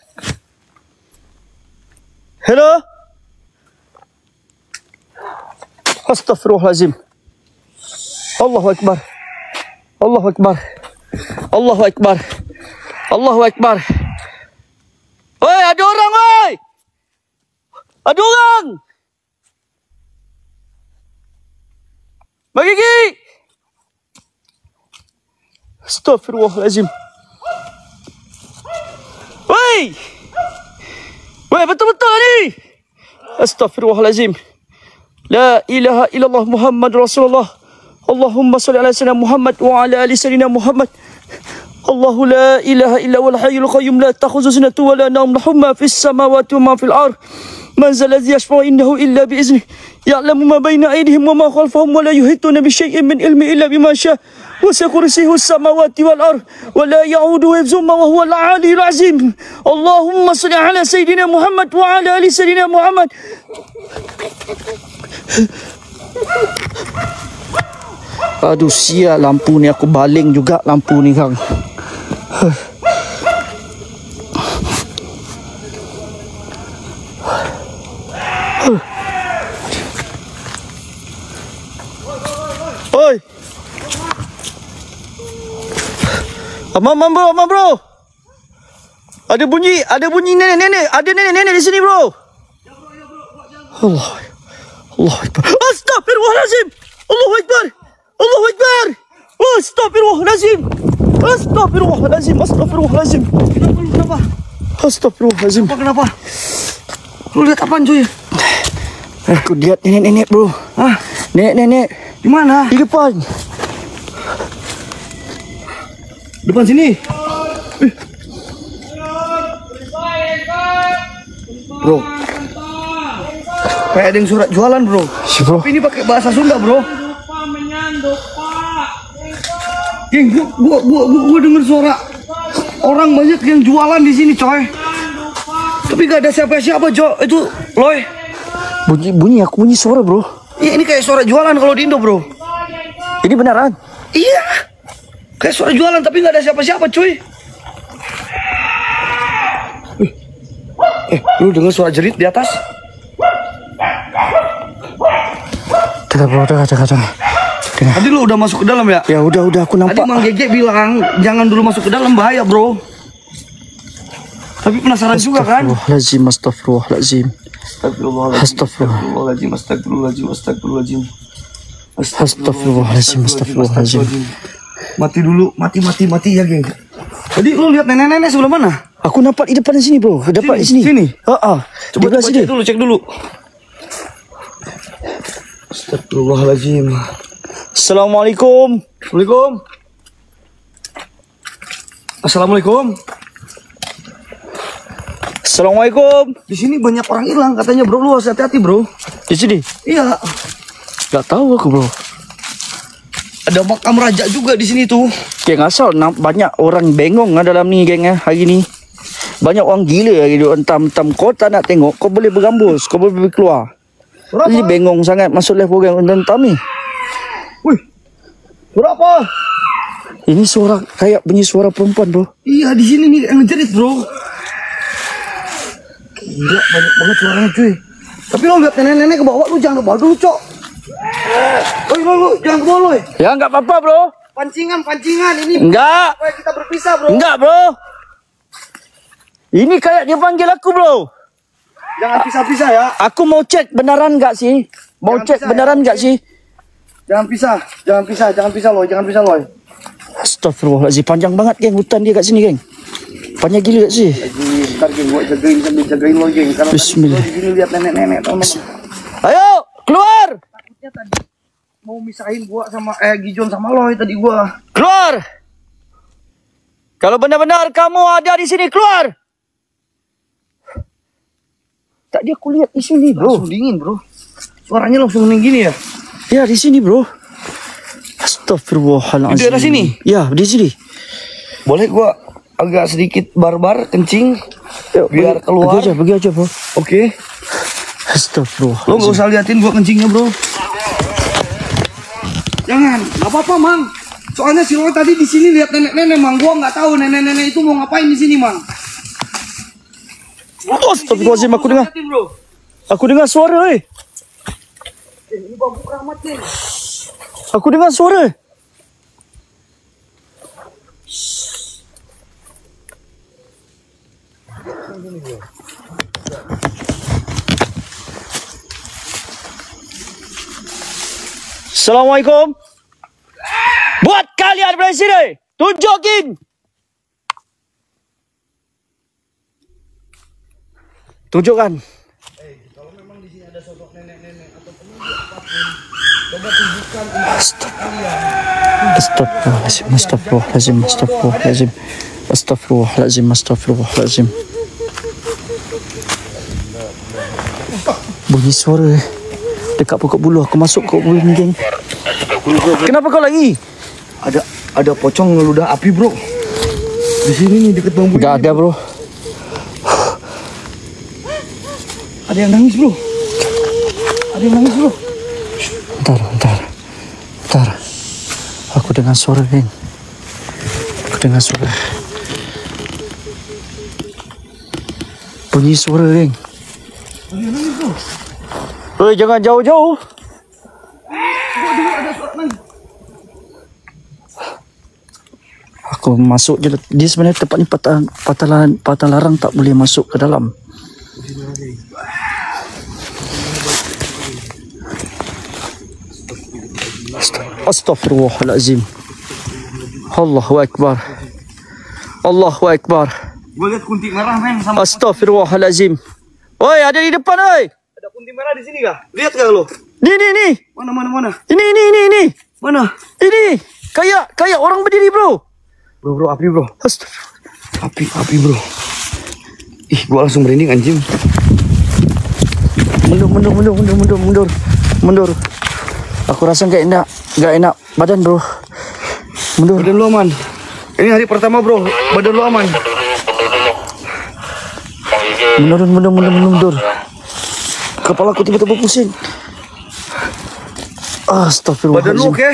Hello? Astaghfirullahaladzim. Allahu Akbar. Woi, ada orang, woi! Ada orang! Bagi Gigi! Astaghfirullahaladzim. Woi! Woi, betul-betul ni! Astaghfirullahaladzim. La ilaha illallah Muhammad Rasulullah Allahumma salli ala sayyidina Muhammad wa ala ali sayyidina Muhammad. Allahu la ilaha illa huwal hayyul qayyum la ta'khudhuhu sinatun wa la nawm lahu ma fis samawati wa ma fil ardh. Man zal ladzi yashfa'u indahu illa bi iznihi. Ya'lamu ma baina aydihim wa ma khalfahum wa la yuhituna bi syai'in min ilmi illa bima syaa. وسع كرسيه السماوات والأرض ولا يعوده حفظهما وهو العلي العظيم. اللهم صل على سيدنا محمد وعلى آل سيدنا محمد. Aduh sial lampu ni, aku baling juga lampu ni kang. Oi. Amam bro. Ada bunyi nenek. Ada nenek di sini bro. Allah Akbar. Astagfirullahalazim. Allahu Akbar. Astagfirullahalazim. Kenapa? Astagfirullahalazim. Kenapa? Lu lihat apaan cuy? Aku lihat nenek bro. Hah? Nenek. Di mana? Di depan. Depan sini. Bro. Kayak ada yang surat jualan, bro. Tapi ini pakai bahasa Sunda, bro. Geng, gua denger suara orang banyak yang jualan di sini, coy. Tapi gak ada siapa-siapa, Jo. Itu Loy. Bunyi suara, bro. Iya, ini kayak suara jualan kalau di Indo, bro. Ini beneran? Iya. Kayak suara jualan tapi nggak ada siapa-siapa cuy. Lu dengar suara jerit di atas? Kita bro, dengar. Tadi lu udah masuk ke dalam ya? Ya udah aku nampak. Tadi Mang Gege bilang jangan dulu masuk ke dalam, bahaya bro. Tapi penasaran juga kan? Astagfirullahalazim. Mati dulu, mati ya geng. Tadi lu lihat nenek-nenek sebelah mana? Aku nampak di depan sini bro, dapat di sini. Sini. Coba sini. Cek dulu. Astagfirullahalazim. Assalamualaikum. Assalamualaikum. Di sini banyak orang hilang katanya bro, lu harus hati-hati bro. Di sini? Iya. Gak tahu aku bro. Ada makam raja juga di sini tuh. Geng asal banyak orang bengong dalam ni geng hari ni. Banyak orang gila gitu, entam kau tak nak tengok, kau boleh bergambus, kau boleh keluar. Jadi bengong sangat masuk live program entam ni. Wih. Berapa? Ini suara kayak bunyi suara perempuan, bro. Iya, di sini nih yang ngejerit, bro. Gila, banyak banget suaranya, cuy. Tapi lo lihat nenek-nenek ke bawah, lu jangan ke bawah dulu, Cok. Lu jangan ke bawah, lo. Ya, enggak apa-apa, bro. Pancingan ini. Enggak. Supaya kita berpisah, bro. Enggak, bro. Ini kayak dia panggil aku, bro. Jangan pisah-pisah ya. Aku mau cek beneran enggak sih? Mau cek beneran enggak sih? Jangan pisah, Loy. Astagfirullahaladzim, panjang banget, geng. Hutan dia kat sini, geng. Panjang gila sih. Ntar, geng, gua jagain lo, geng. Karena bismillah. Di sini lihat nenek-nenek, ayo, keluar. Takutnya tadi mau misahin gua sama Gijon sama Loy tadi gua. Keluar. Kalau benar-benar kamu ada di sini, keluar. Tadi aku lihat di sini, bro. Langsung dingin, bro. Suaranya langsung gini ya? Ya, di sini, bro. Astagfirullahaladzim. Di daerah sini? Ya, di sini. Boleh gua agak sedikit barbar, kencing? Yuk, biar keluar. Pergi aja, bro. Oke. Astagfirullahaladzim. Lo gak usah liatin gua kencingnya, bro. Jangan, gak apa-apa, Mang. Soalnya si Roy tadi di sini lihat nenek-nenek, Mang. Gua nggak tahu nenek-nenek itu mau ngapain di sini, Mang. Astagfirullahaladzim, aku dengar suara, Ini bambu keramat, nih. Aku dengar suara. Assalamualaikum. Buat kalian dari sini, tunjukin. Tunjukkan. Kalau memang di sini ada sosok nenek-nenek atau penunggu apapun, coba Astagfirullahalazim. Astagfirullahalazim. Bunyi suara dekat pokok bulu. Aku masuk pokok bulu ni, geng. Kenapa kau lagi? Ada pocong ngeludah api, bro. Di sini nih dekat bambu. Enggak ada, bro. Ada yang nangis, bro. Bentar. Aku dengar suara, geng. Bunyi suara, geng. Oi, jangan jauh-jauh. Aku masuk je. Dia sebenarnya tempat ni patah larang, tak boleh masuk ke dalam. Astaghfirullahalazim. Allahu Akbar. Gue lihat kunti merah, men, sama. Astaghfirullahalazim. Oi, ada di depan, oi. Ada kunti merah di sini kah? Lihat kah lo? Ni. Mana? Ini. Mana? Ini. Kayak orang berdiri, bro. Bro, api, bro. Astagfirullah. Api, bro. Ih, gua langsung merinding, anjing. Mundur. Aku rasa enggak enak badan, bro. Mundur. Badan lu aman. Ini hari pertama, bro. Badan lu aman. Mundur. Kepala aku tiba-tiba pusing. Astagfirullah. Badan lu oke?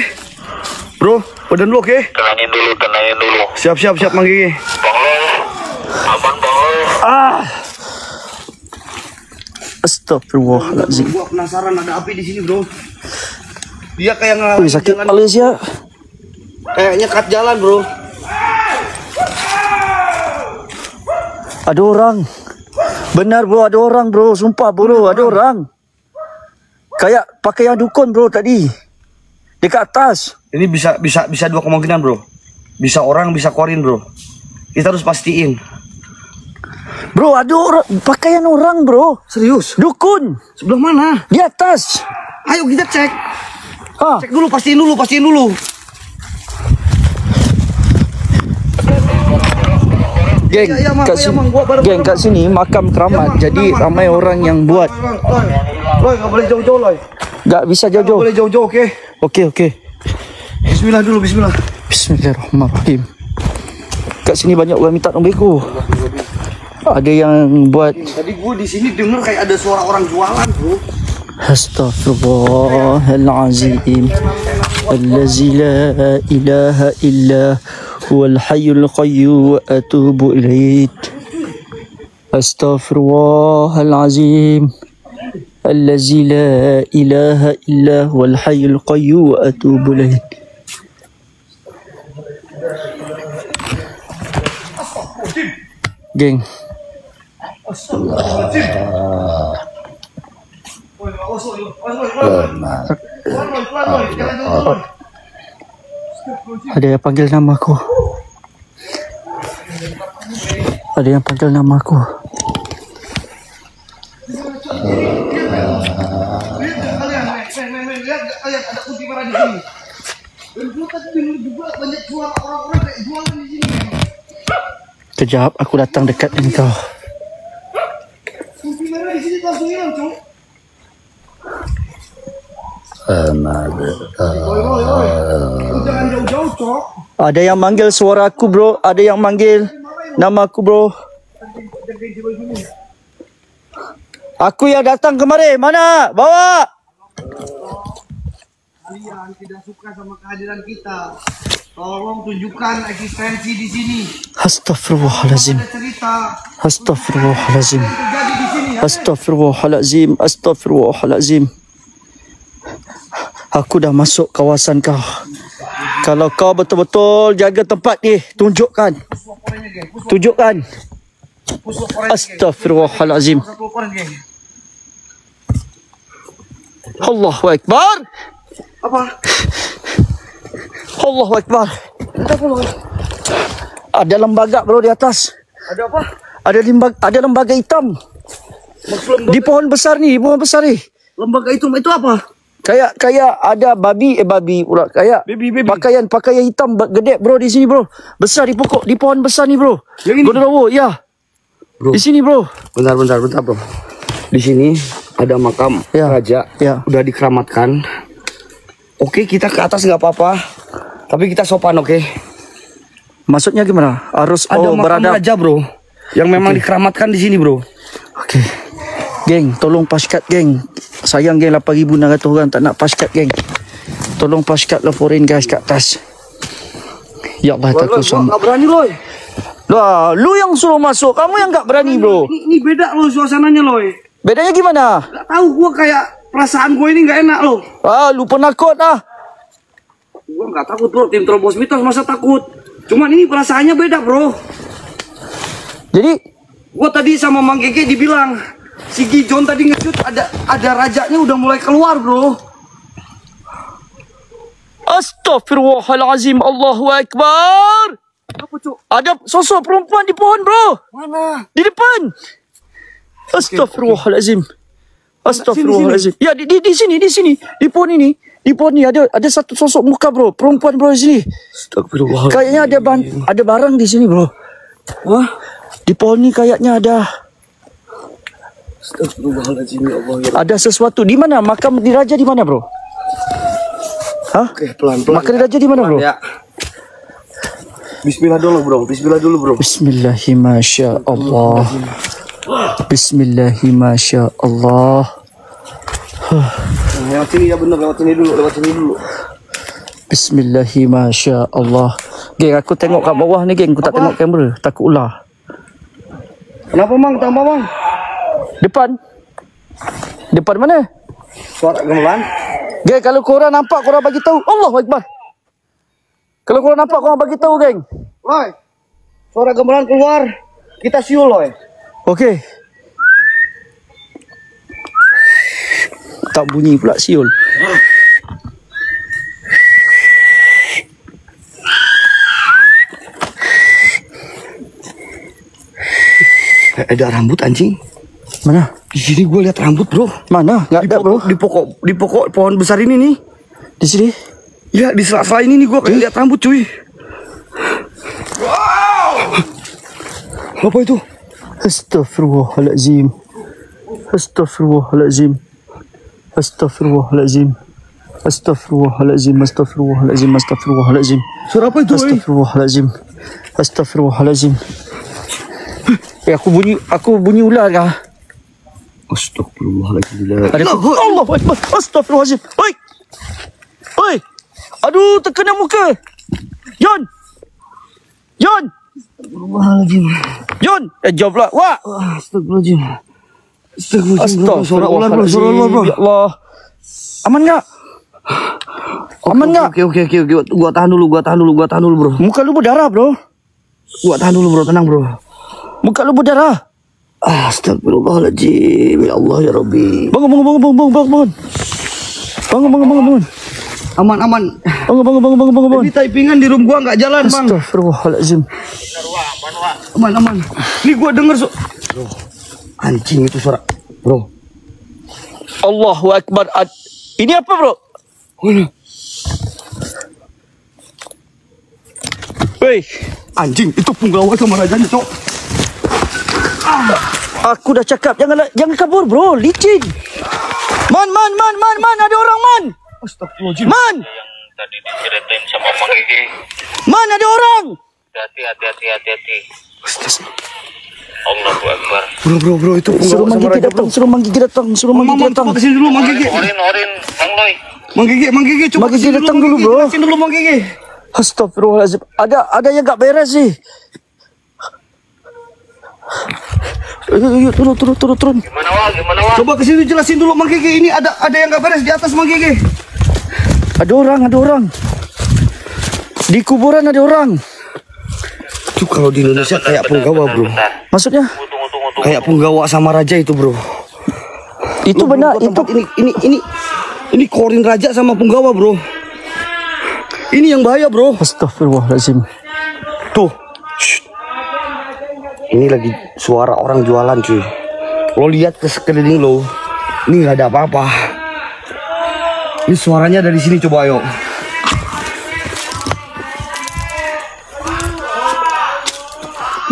Bro, badan lu oke? Tenangin dulu. Siap, Mang Gigi. Aman, Bang. Astagfirullahalazim. Gua penasaran ada api di sini, bro. Dia kayak ngalahin Wih, sakit jalan. Malaysia. Kayaknya cut jalan, bro. Ada orang. Benar, bro, ada orang, bro. Sumpah, bro, ada orang. Kayak pakai yang dukun, bro, tadi. Dekat atas. Ini bisa dua kemungkinan, bro. Bisa orang, bisa korin, bro. Kita harus pastiin. Bro, ada orang, pakaian orang, bro. Serius? Dukun. Sebelah mana? Di atas. Ayo kita cek. Hah? Cek dulu, pastiin dulu. Geng, Ya, Mang, kat ya, sini, Mang, gua bareng- geng, kat sini makam keramat. Jadi ramai orang yang buat. Loy, nggak boleh jauh-jauh, Loy. Gak bisa Nggak jauh-jauh. boleh jauh-jauh, oke? Okey. Bismillah dulu, bismillah. Bismillahirrahmanirrahim. Kat sini banyak orang minta nomborku. Ada yang buat. Tadi gua di sini denger kayak ada suara orang jualan, bro. Astaghfirullahalazim. Allazi la ilaha illa huwal hayyul qayyum wa atubu ilaih. Astaghfirullahalazim. Allazi la ilaha illa huwal hayyul qayyum wa atubu ilaih. Geng. Ada yang panggil nama aku. Lihat ada kunti merah di sini. Dan gua tadi denger juga banyak suara orang-orang kayak jualan di sini. Kejap, aku datang dekat dengan kau. Kunti merah di sini langsung hilang, Cok. Jangan jauh-jauh, Cok. Ada yang manggil suara aku, bro. Ada yang manggil nama aku, bro. Aku yang datang kemari. Mana? Bawa. Kalian tidak suka sama kehadiran kita. Tolong tunjukkan eksistensi di sini. Astaghfirullahalazim. Ada cerita Astaghfirullahalazim. terjadi di sini. Astaghfirullahalazim. Astaghfirullahalazim. Aku dah masuk kawasan kau. Kalau kau betul-betul jaga tempat ni, tunjukkan. Astaghfirullahalazim. Allahu Akbar. Apa? Allahu Akbar. Ada lembaga, bro, di atas. Ada apa? Ada lembaga hitam. Maksud lembaga, Di pohon besar ni, lembaga itu apa? Kayak ada babi pula. Kayak Baby. pakaian hitam gede bro di sini bro. Besar di pohon besar nih bro. Yang ini? Gondorowo, ya. Bro. Di sini bro. Bentar bro. Di sini ada makam Ya. raja. Ya. Udah dikeramatkan. Oke, kita ke atas nggak apa-apa. Tapi kita sopan, oke? Maksudnya gimana? Harus Ada makam beradab. raja bro. Yang memang dikeramatkan di sini bro. Oke. Geng, tolong paskat geng. Sayang geng 8,600 orang tak nak paskat geng. Tolong paskat laporin guys kat atas. Ya Allah takut sama. Nggak berani loh. Lah, lu yang suruh masuk, kamu yang enggak berani, bro. Ini beda loh suasananya loh. Bedanya gimana? Gak tahu gua kayak perasaan gue ini nggak enak loh. Ah, lu penakut ah. Gua nggak takut bro, tim Terobos Mitos masa takut. Cuman ini perasaannya beda bro. Jadi, Gua tadi sama Mang Gege dibilang si Gijon tadi nge-shoot ada rajanya udah mulai keluar bro. Astaghfirullahalazim, Allahu Akbar. Apa cuk? Ada sosok perempuan di pohon, bro. Mana? Di depan. Astaghfirullahalazim. Astaghfirullahalazim. Ya, di sini. Di pohon ini. Di pohon ini ada satu sosok muka, bro. Perempuan, bro, di sini. Astagfirullahaladzim. Kayaknya ada barang di sini, bro. Wah. Di pohon ini kayaknya ada Astagfirullahaladzim ya Allah ya. ada sesuatu. Di mana? Makam di raja di mana, bro? Hah? Oke, pelan-pelan. Makam di raja di mana, bro? Ya. Bismillah dulu bro. Bismillahirrahmanirrahim. Bismillahirrahmanirrahim. Lewat sini ya bener, lewat sini dulu. Bismillahirrahmanirrahim. Geng, aku tengok kat bawah ni, geng. Aku tak tengok kamera. Takut ular. Kenapa mang? Tambah mang? Depan mana? Suara gamelan. Geng, kalau korang nampak, korang bagi tahu. Allahu Akbar. Kalau korang nampak, korang bagi tahu, geng. Loy. Suara gamelan keluar. Kita siul loy. Okey. Tak bunyi pula siul. Ada rambut anjing. Mana? Di sini gue lihat rambut bro. Mana? Enggak ada, bro. Di pokok pohon besar ini nih. Di sini. Ya di sela-sela ini nih gue kayak lihat rambut cuy. Wow. Apa itu? Astaghfirullahalazim. Astaghfirullahalazim. Astaghfirullahalazim. Astaghfirullahalazim. Astaghfirullahalazim. Astaghfirullahalazim. Suara apa itu? Astaghfirullahalazim. Astaghfirullahalazim. Aku bunyi ular kah? Astagfirullahaladzim. Allahu Akbar. Astaghfirullahalazim. Oi. Oi. Aduh, terkena muka. Yon. Astagfirullahaladzim. Yon. Jawab pula. Wah. Astagfirullahaladzim. Astaghfirullahaladzim. Suara ular bro. Ya Allah. Aman enggak? Aman enggak? Oke. Gua tahan dulu bro. Muka lu berdarah, bro. Gua tahan dulu bro, tenang bro. Muka lu berdarah. Astagfirullahaladzim. Ya Allah ya Rabbi. Bangun. Aman. Bangun. Ini typingan di room gua nggak jalan bang. Astagfirullahaladzim. Aman. Ini gua denger bro. Anjing itu suara bro. Allahu Akbar. Ini apa, bro? Woi. Anjing itu punggawa sama rajanya cok. Aku dah cakap jangan kabur, bro. Licin. Man, ada orang, man. Astagfirullahaladzim. Man, Yang tadi diceritain sama Mang Gege. man, ada orang. Hati-hati. Allahu Akbar. Bro itu Suruh punggawa Mang sama Gigi raja bro. datang, suruh Mang Gigi datang. Coba kesini dulu Mang Gigi. Orin, Mang Loy. Mang Gigi coba Mang Gigi kesini datang dulu, bro. Jelasin dulu Mang Gigi. Astagfirullahaladzim. Ada yang tak beres sih. Yuk, turun. Gimana wah? Coba kesini jelasin dulu Mang Gigi. Ini ada yang nggak beres di atas Mang Gigi. Ada orang. Di kuburan ada orang. Itu kalau di Indonesia kayak punggawa bro. Maksudnya? Tunggu. Kayak punggawa sama raja itu bro. Itu Loh, benar, bro, itu tempat ini korin raja sama punggawa bro. Ini yang bahaya bro. Astagfirullahaladzim. Tuh. Shh. Ini lagi suara orang jualan cuy. Lo lihat ke sekeliling lo. Ini nggak ada apa-apa. Ini suaranya dari sini, coba ayo.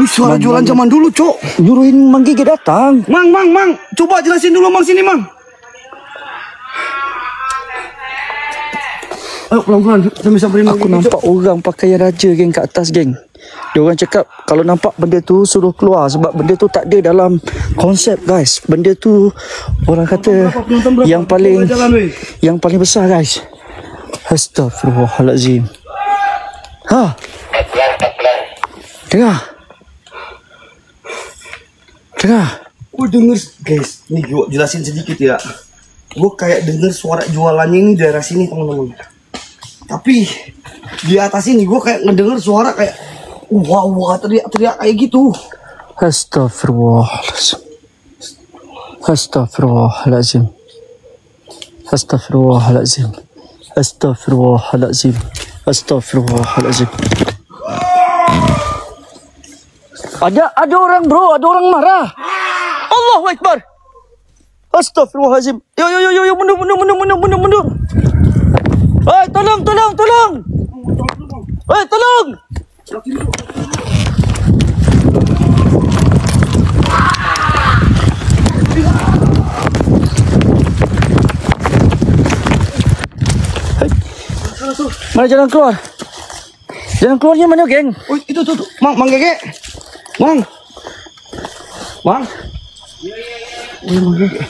Ini suara jualan zaman dulu, Cok. Nyuruhin Mang Gigi datang. Mang. Coba jelasin dulu, Mang, sini, Mang. Ayo, pelan-pelan. Sambil samperin Mang Aku Gigi, nampak orang pakaian raja, geng, kat atas, geng. Dia orang cakap, kalau nampak benda tu, suruh keluar. Sebab benda tu tak ada dalam konsep, guys. Benda tu, orang kata, yang paling besar, guys. Astaghfirullahaladzim. Ha? Dengar. Gue denger, guys. Nih, gue jelasin sedikit ya. Gue kayak denger suara jualannya ini daerah sini, teman-teman. Tapi di atas ini gue kayak ngedenger suara kayak wah teriak-teriak kayak gitu. Astaghfirullahaladzim. Astaghfirullahaladzim. Astaghfirullahaladzim. Astaghfirullahaladzim. Astaghfirullahaladzim. Ada orang, bro, ada orang marah. Allahu Akbar. Astaghfirullahaladzim. Yo, mundur. Hei, tolong. Hei, tolong. Mana jalan keluar? Jalan keluarnya mana, geng? Oh, itu tuh. Mang Gege. Mang. Oh, Mang Gege.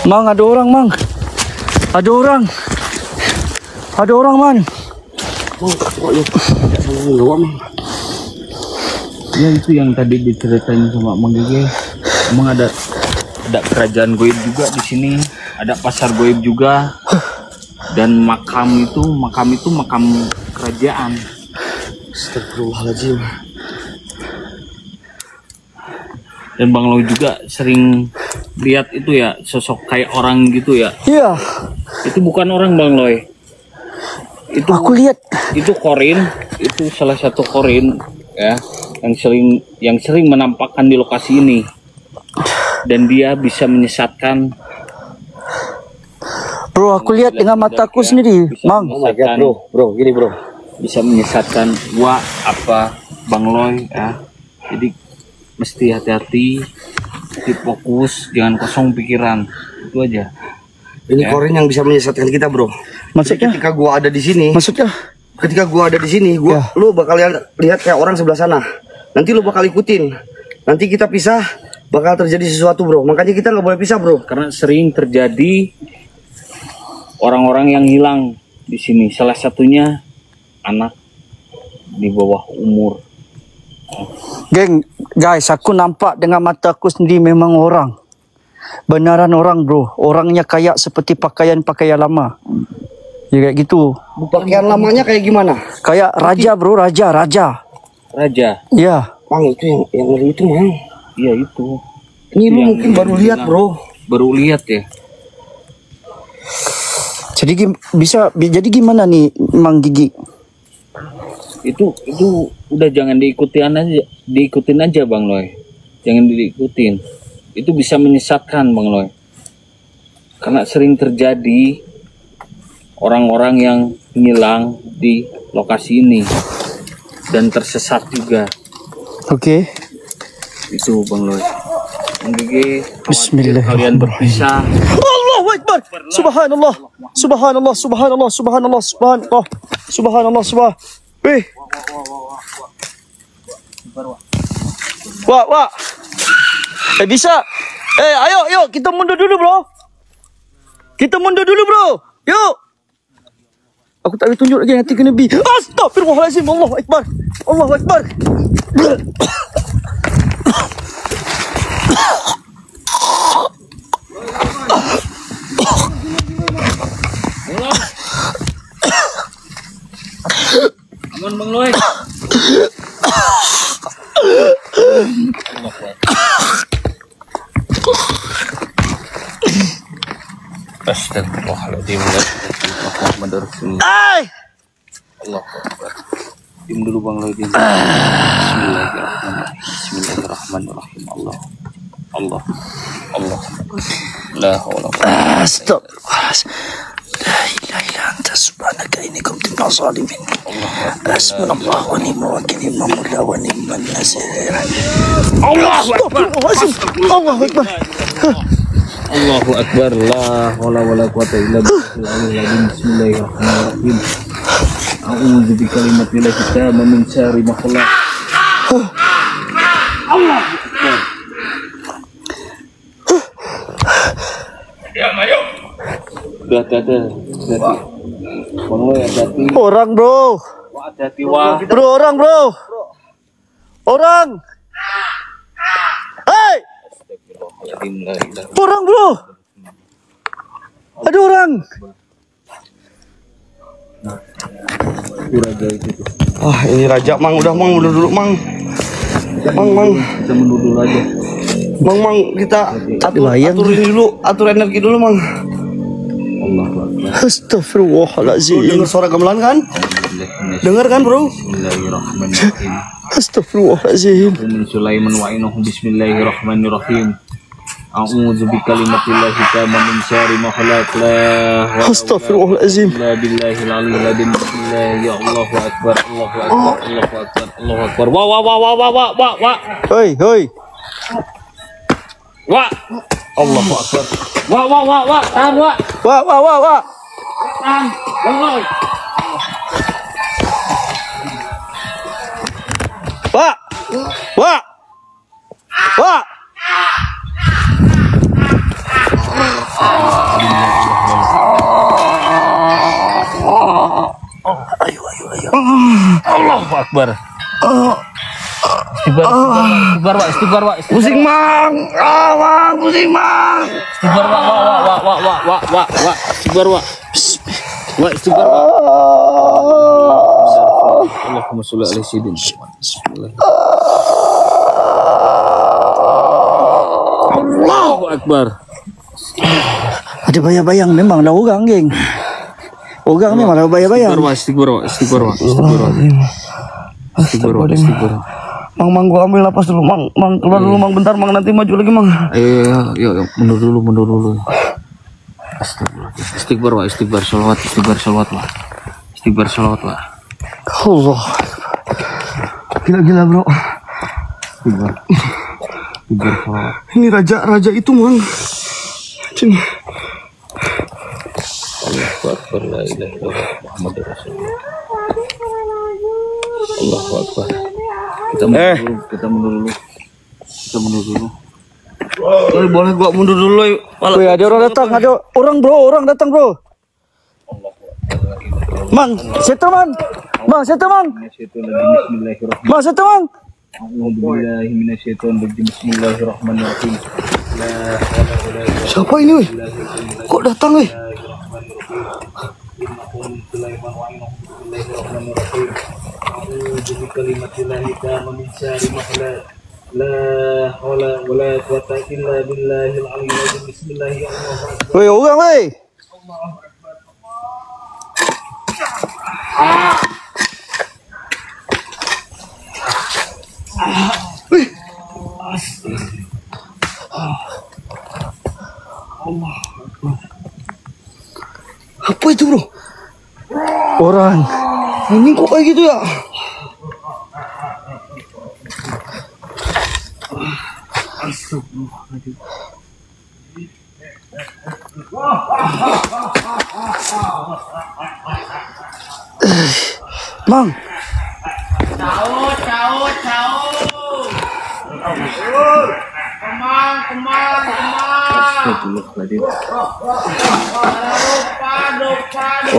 Mang, ada orang, Mang. Ada orang, Man. Ya itu yang tadi diceritain sama Mang Gege. Emang ada kerajaan goib juga di sini, ada pasar goib juga, dan makam itu makam kerajaan. Astagfirullahaladzim. Dan Bang Loy juga sering lihat itu ya, sosok kayak orang gitu ya. Iya. Itu bukan orang, Bang Loy. Itu aku lihat. Itu korin, itu salah satu korin ya yang sering menampakkan di lokasi ini. Dan dia bisa menyesatkan. Bro, aku lihat dengan mataku sendiri, Mang. Oh my God, bro, gini bro. Bisa menyesatkan Bang Loy ya. Jadi mesti hati-hati, fokus, jangan kosong pikiran. Itu aja. Ini ya. Korin yang bisa menyesatkan kita, bro. Maksudnya? Ketika gua ada di sini. Maksudnya? Ketika gua ada di sini, lu bakal lihat kayak orang sebelah sana. Nanti lu bakal ikutin. Nanti kita pisah, bakal terjadi sesuatu, bro. Makanya kita nggak boleh pisah, bro. Karena sering terjadi orang-orang yang hilang di sini. Salah satunya anak di bawah umur. Geng, guys, aku nampak dengan mataku sendiri memang orang. Benaran orang, bro. Orangnya kayak seperti pakaian-pakaian lama. Ya kayak gitu. Pakaian lamanya kayak gimana? Kayak raja, bro, raja. Raja. Iya. Bang, itu yang ngeri itu, Bang. Iya itu. Ini lu mungkin baru lihat, bro. Baru lihat ya. Jadi gimana nih, Mang Gigi? Itu udah jangan diikutin aja Bang Loy. Jangan diikutin. Itu bisa menyesatkan Bang Loy. Karena sering terjadi orang-orang yang hilang di lokasi ini dan tersesat juga. Oke. Itu Bang Loy. Bang Gigi, Bismillah. Kalian berpisah. Allahu Akbar. Subhanallah. Wih. Wah. Bisa. Ayo, kita mundur dulu, bro. Yuk. Aku tak boleh tunjuk lagi, nanti kena bi. Astagfirullahaladzim. Allahu Akbar. Aman Bang Loy. Astagfirullahaladzim. Allah Akbar. Tim dulu Bang Loy. Bismillahirrahmanirrahim. Allah. La haula wala Stop. La ilaha illa anta subhanaka inni kuntu minaz zalimin. Hasbunallahu wa ni'mal wakeel, ni'mal mawla wa ni'mal nasir. Allahu akbar. Allahu akbar. La haula wala quwata illa billah. Bismillahirrahmanirrahim. A'udzu bikalimatillahi tamma min syarri ma khalaq. Allah akbar. Ayo. Udah hati-hati. Bang Loy hati-hati. Orang bro. Hati-hati wah. Bro, orang bro. Orang. Hei. Orang bro. Ada orang. Itu raja itu tuh. Ah, ini raja Mang, udah Mang, mundur dulu Mang. Mang. Kita mundur dulu aja. Mang, kita atur ini dulu, atur energi dulu Mang. Astagfirullahaladzim. Dengar suara gamelan kan? Dengar kan bro? Bismillahirrahmanirrahim. Astagfirullahaladzim. Min Sulaiman wa innahu bismillahirrahmanirrahim. A'udzu bikalimatillahi tamma min syarri ma khalaq. Astagfirullahaladzim. La billahil aliyyil azim. Bismillah ya Allahu akbar. Allahu akbar. Wa. Hoi. Wa. Allahu akbar. Wa. Tahan wa. Wah. Tahan. Bang Loy. Wah. Ayo. Allahu akbar. Istighfar, Wak. Pusing Mang. Mang, pusing Mang. Istighfar, Wak. Istighfar, Wak. Istighfar, Wak. Allahumma sholli ala sayyidina. Allahu akbar. Ada bayang-bayang memang lah orang geng. Orang memang lah bayang-bayang. Istighfar, Wak. Mang, gua ambil napas dulu Mang. Keluar dulu Mang, bentar Mang, nanti maju lagi Mang. Ayo, mundur dulu. Istighfar, Wak. Istighfar, sholawat, Wak. Allah. Gila bro. Istighfar, sholawat. Ini raja itu Mang. Cing. Allahu akbar, la ilaha illallah Muhammadur Rasulullah. Allahu akbar. Kita mundur dulu. Boleh gua mundur dulu. Woi, ada orang datang, orang datang bro. Mang, situ Mang. A'udzubillahi minasyaitonirrajim. Bismillahirrahmanirrahim. Siapa ini weh? Kok datang weh? Woi, orang weh. Apa itu bro? Orang. Ini kok kayak gitu ya? Mang. Caut.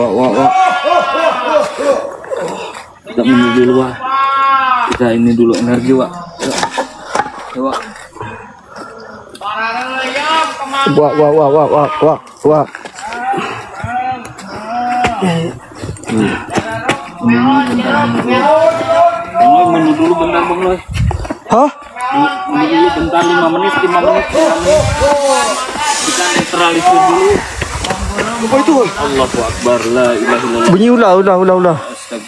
Kemang. Wah. Kita mundur dulu, Wak. Kita ini dulu energi, Wak. Wak. Wah. Mundur dulu bentar, Bang Loy. Hah? Mundur dulu bentar, 5 menit. Kita netralisir dulu. Apa itu? Allahu akbar, la ilaha illallah. Bunyi ulah. Astagfirullah.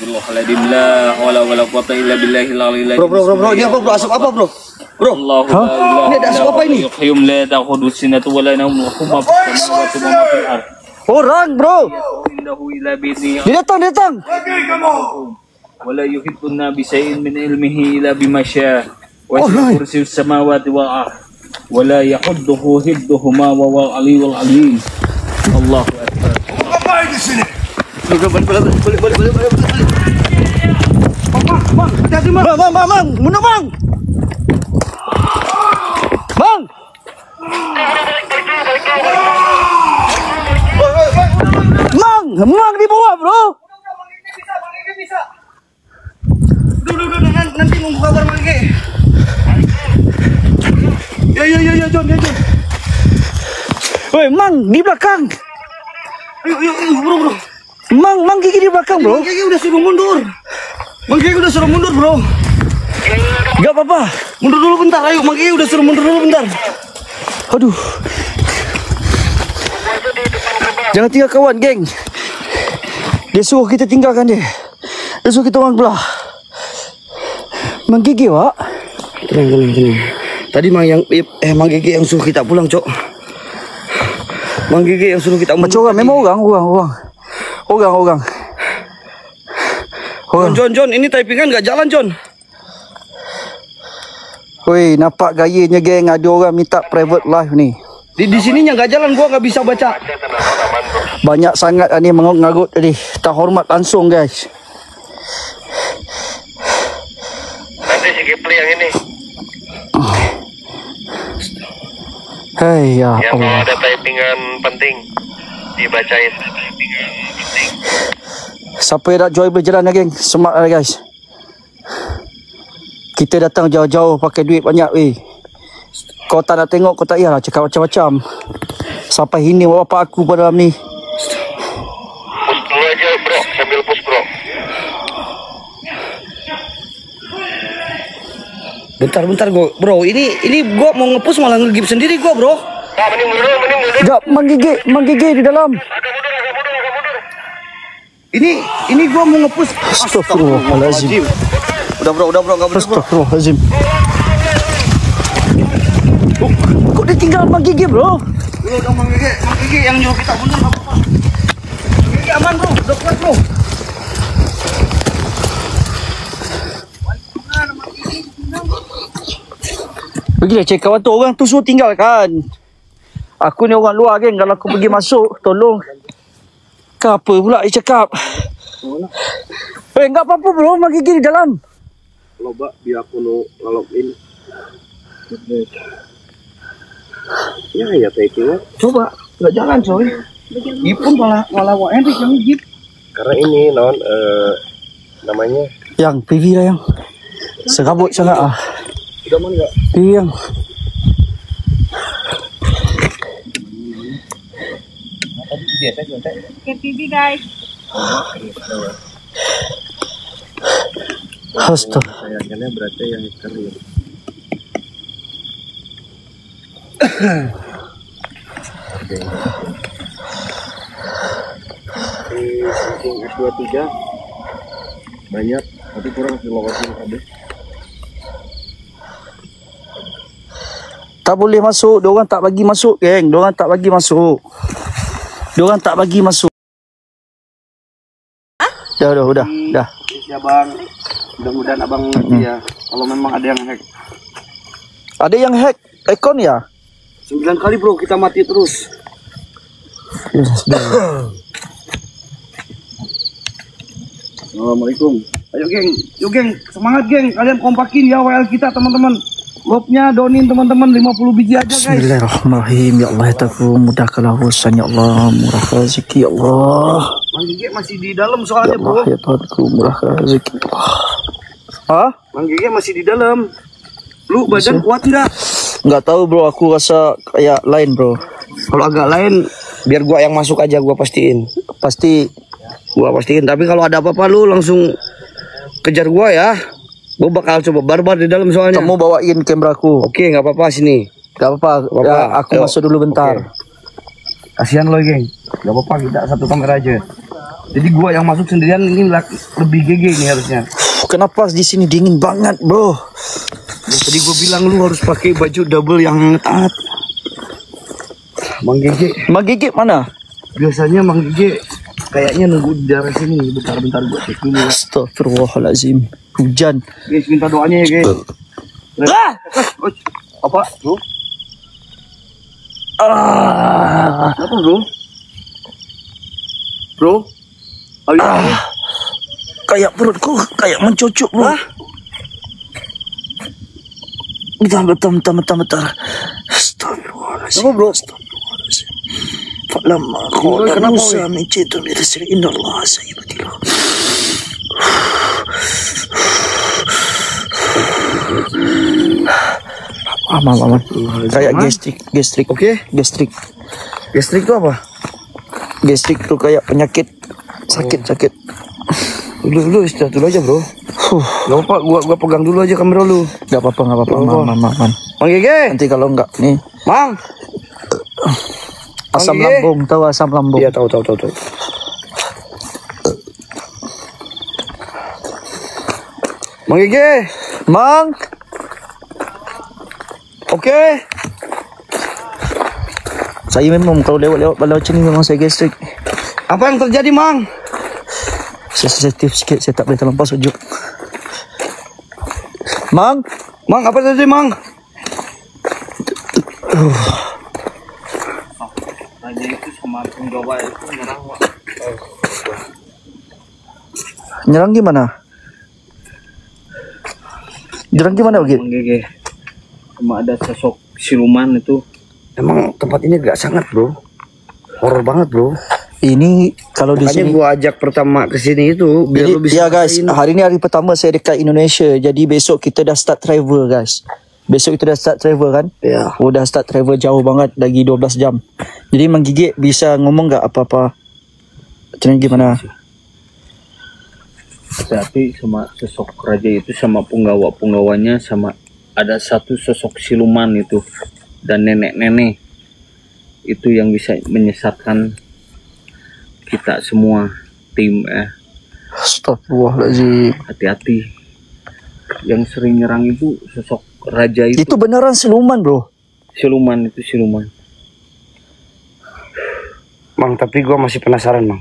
Astagfirullahaladzim, la hawla wala quwata illa billahil aliyil azim. Bro, ini apa bro? Asap apa bro? Bro, ini ada asap apa ini? Qayyum la ta'khudhu sinatun wa la nawm lahu ma fis samawati wa ma fil ardh. Orang bro. Innahu ila bihi. Dia datang. Wa la yuhibbuna bi shay'in min ilmihi illa bima syaa. Wa kursiyyus samawati wal ardh. Wa la yahudduhu hibduhuma wa huwal aliyyul azim. Allahu akbar. Apa di sini? Balik. Bang, hati-hati bang. Bang, mundur bang. Bang. Mang di bawah bro. Bisa. Duh, nanti nunggu kabar Mang Gege. Ya, John. Woi, Mang di belakang. Yuk, bro. Mang Gigi di belakang bro. Mang Gigi udah suruh mundur bro. Gak apa-apa. Mundur dulu bentar. Ayo Mang Gigi udah suruh mundur dulu bentar. Aduh. Jangan tinggal kawan geng. Dia suruh kita tinggalkan dia. Dia suruh kita orang belah. Mang Gigi wak. Tenang. Tadi Mang Gigi yang suruh kita pulang cok. Mang Gigi yang suruh kita Macam orang, memang orang. John, ini typingan gak jalan John. Woi, nampak gayanya geng, ada orang minta private live ni. Di sininya gak jalan, gua gak bisa baca. Banyak sangat ni mengarut tadi. Tak hormat langsung guys. Nanti si Kipli yang ini. Hei ya Yang kalau Allah. ada typingan penting dibacain. Siapa yang nak join berjalan lah geng, semak lah guys. Kita datang jauh-jauh pakai duit banyak weh. Kau tak nak tengok, kau tak payahlah cakap macam-macam. Sampai ini bapak aku pada dalam ni. Push dulu aja bro, sambil push bro. Bentar bro. Ini gua mau nge-push malah nge-gip sendiri gua bro. Nah, mending mundur. Sekejap, Mang Gigi di dalam. Ini gua mau nge-push. Astagfirullahaladzim. Udah bro, gak boleh bro. Astagfirullahaladzim. Kok dia tinggal Mang Gigi bro? Udah Mang Gigi yang nyuruh kita mundur gak apa-apa. Mang Gigi aman bro, udah kuat bro. Pergilah cek kawan tu, orang tu suruh tinggalkan. Aku ni orang luar geng, kalau aku pergi masuk, tolong. Apa pula dia cakap? Enggak apa-apa bro, Mang Gigi di dalam. Loba biar aku nge-login. Ya typingnya. Coba, nggak jalan coy. Ipun malah Henry yang ngegip. Karena ini namanya Yang PV lah yang serabut sangat ah. udah mana enggak? PV yang Oke, PV guys. Astaga. Sayangnya berarti yang kering. Oke. Saking S23 banyak, tapi kurang kilowatt habis. Tak boleh masuk, diorang tak bagi masuk geng, diorang tak bagi masuk. Udah. Ya bang, mudah-mudahan abang ya. Kalau memang ada yang hack. Ada yang hack akun ya? 9 kali bro, kita mati terus. Assalamualaikum. Ayo geng, semangat geng. Kalian kompakin ya WL kita teman-teman. Lobnya donin teman-teman 50 biji aja guys. Bismillahirrahmanirrahim. Ya Allah, aku mudahkanlah urusan ya Allah, murah rezeki ya Allah. Mang Gigi masih di dalam soalnya Ya Allah, bro. ya Tuhanku, murahkan rezeki ya Allah. Hah? Mang Gigi masih di dalam. Lu badan kuat nggak? Nggak tahu bro, aku rasa kayak lain bro. Kalau agak lain, biar gua yang masuk aja, gua pastiin. Gua pastiin. Tapi kalau ada apa-apa lu langsung kejar gua ya. Gua bakal coba barbar di dalam soalnya. Kamu bawain kameraku. Oke, nggak apa-apa sini. Gak apa-apa. Ya, aku masuk dulu bentar. Oke. Kasihan lo geng. Gak apa-apa, kita satu kamera aja. Jadi gua yang masuk sendirian ini lebih GG ini harusnya. Kenapa di sini dingin banget, bro? Tadi gua bilang lu harus pakai baju double yang hangat. Mang GG. Mang GG mana? Biasanya Mang GG kayaknya nunggu di daerah sini. Bentar gua cek dulu ya. Astagfirullahaladzim. Hujan. Guys, minta doanya ya, guys. Apa, bro? Apa, bro? Bro? Kayak perutku kayak mencucuk, bro. Bentar. Astagfirullahaladzim. Apa, bro? Astagfirullahaladzim. Falamma qala Musa min jitu min risri innallaha sayyibatilu. Aman. Kayak gastrik. Oke. Gastrik Gastrik itu apa? Gastrik tuh kayak penyakit sakit. Dulu istirahat dulu aja, bro. Gak apa, gua pegang dulu aja kamera lu. Gak apa-apa. Aman. Mang Gege. Nanti kalau enggak nih, Mang. asam lambung, tahu asam lambung? Iya, tahu. Mang Gege. Mang. Oke. Saya memang kalau lewat balau sini memang saya gastrik. Apa yang terjadi, Mang? Saya sensitif sikit, saya tak boleh terlampau sejuk. Mang, Apa terjadi, Mang? Raja itu sama penggawa itu nyerang, Wak. nyerang gimana? Begitu? Menggigih. Cuma ada sosok siluman itu. Emang tempat ini gak sangat, bro. Horor banget, bro. Ini kalau di Makanya sini. gua ajak pertama ke sini itu biar Jadi, lu bisa. ya guys, hari ini hari pertama saya dekat Indonesia. Jadi besok kita dah start travel, guys. Besok kita dah start travel kan? Ya. Udah start travel jauh banget, lagi 12 jam. Jadi menggigit bisa ngomong gak apa-apa? Macam gimana? Tapi sama sosok raja itu sama penggawa-penggawanya sama ada satu sosok siluman itu dan nenek-nenek itu yang bisa menyesatkan kita semua tim. Astagfirullahaladzim. Hati-hati, yang sering nyerang itu sosok raja itu. Itu beneran siluman, bro. Siluman. Mang, tapi gua masih penasaran, Mang.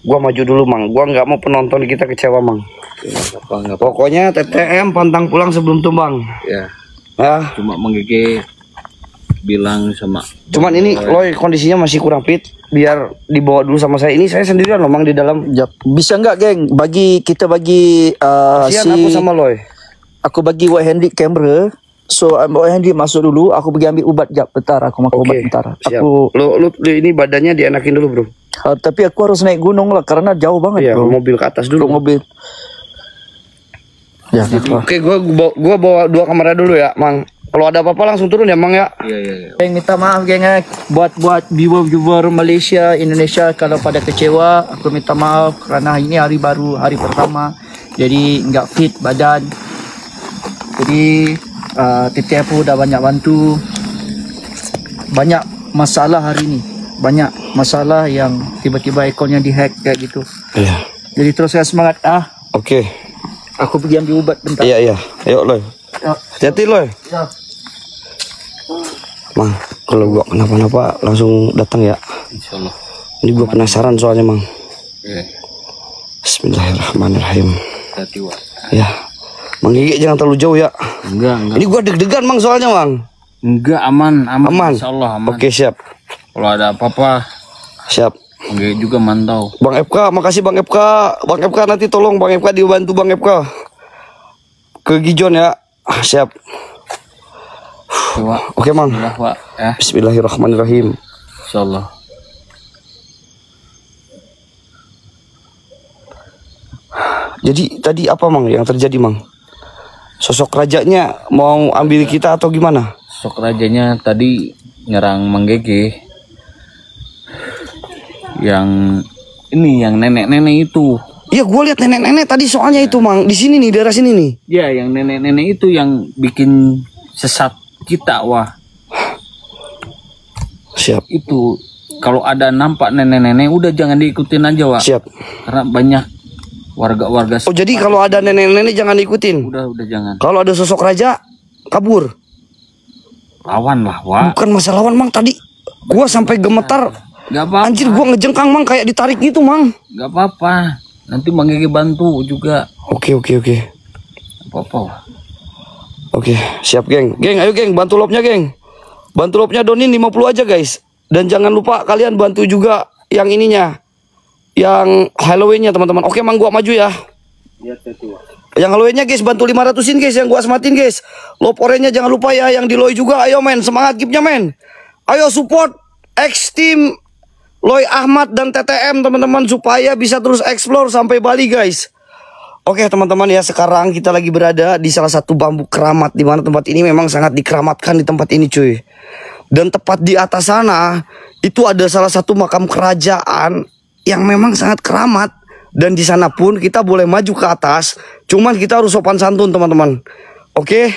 Gua maju dulu, Mang. Gua nggak mau penonton kita kecewa, Mang. Nggak apa. Pokoknya TTM pantang pulang sebelum tumbang. Ya, Ah, cuma menggigit bilang sama. cuman ini Loy kondisinya masih kurang fit. Biar dibawa dulu sama saya. Ini saya sendirian loh, Mang, di dalam. Ya, bisa nggak, geng? Kita bagi Kasihan aku sama Loy. Aku bagi White Handy kamera. So White Handy masuk dulu. Aku pergi ambil ubat jap. Bentar, aku makan ubat bentar. Siap. Aku Lu ini badannya dienakin dulu, bro. tapi aku harus naik gunung lah karena jauh banget, Iya, bro. mobil ke atas dulu. Mobil. Ya, Oke, gua bawa 2 kamera dulu ya, Mang. Kalau ada apa-apa langsung turun ya, Mang ya. Iya. Geng, minta maaf geng, buat viewer Malaysia, Indonesia kalau pada kecewa, aku minta maaf kerana ini hari baru, hari pertama, jadi nggak fit badan. Jadi TTF udah banyak bantu, banyak masalah hari ini, banyak masalah yang tiba-tiba akunnya dihack kayak gitu. Iya. Jadi terus saya semangat. Oke. Aku pergi ambil ubat bentar. Iya. Ayo, Loy. Ya. Hati-hati, Loy. Ya. Mang, kalau gua kenapa-napa langsung datang ya. Insyaallah. Ini gua penasaran soalnya, Mang. Iya. Bismillahirrahmanirrahim. Hati, Wak. Ya. Mang Gigi jangan terlalu jauh ya. Enggak. Ini gua deg-degan, Mang, soalnya, Mang. Enggak, aman. Aman. Insyaallah aman. Oke, siap. Kalau ada apa-apa, Siap. enggak juga mantau. Bang FK, makasih Bang FK. Bang FK nanti tolong Bang FK dibantu Bang FK. Ke Gijon ya. Siap. Wak. Oke, Mang. Bismillah, Wak. Ya, Bismillahirrahmanirrahim. insyaallah. Jadi tadi apa, Mang, yang terjadi, Mang? Sosok rajanya mau ambil kita atau gimana? Sok rajanya tadi nyerang Menggege. Yang ini yang nenek-nenek itu. Iya, gue lihat nenek-nenek tadi soalnya itu, Mang. Di sini nih, daerah sini nih. Ya, yang nenek-nenek itu yang bikin sesat kita, wah. Siap. Itu kalau ada nampak nenek-nenek udah jangan diikutin aja, Wak. Siap. Karena banyak warga-warga. Oh, jadi kalau ada nenek-nenek jangan diikutin. Udah jangan. Kalau ada sosok raja kabur. Lawan lah, Wak. Bukan masalah lawan, Mang. Tadi gua sampai gemetar. Gak apa-apa. Anjir, gua ngejengkang, Mang, kayak ditarik gitu, Mang. Gak apa-apa. Nanti Bang Gege bantu juga. Oke. Apa-apa, Wak. Oke, siap, geng. Geng, ayo, geng, bantu lopnya, geng. Bantu lopnya donin 50 aja, guys. Dan jangan lupa kalian bantu juga yang ininya. Yang Halloween-nya, teman-teman. Oke, Mang, gua maju ya. Iya, Wak. Yang Halloween-nya, guys, bantu 500-in, guys. Yang gua asmatin, guys. Lop oranye jangan lupa ya. Yang di Loy juga, ayo, men. Semangat gipnya, men. Ayo support X-Team Loy Ahmad dan TTM, teman-teman. Supaya bisa terus explore sampai Bali, guys. Oke, teman-teman ya, sekarang kita lagi berada di salah satu bambu keramat, di mana tempat ini memang sangat dikeramatkan di tempat ini, cuy. Dan tepat di atas sana itu ada salah satu makam kerajaan yang memang sangat keramat. Dan di sana pun kita boleh maju ke atas, cuman kita harus sopan santun, teman-teman. Oke.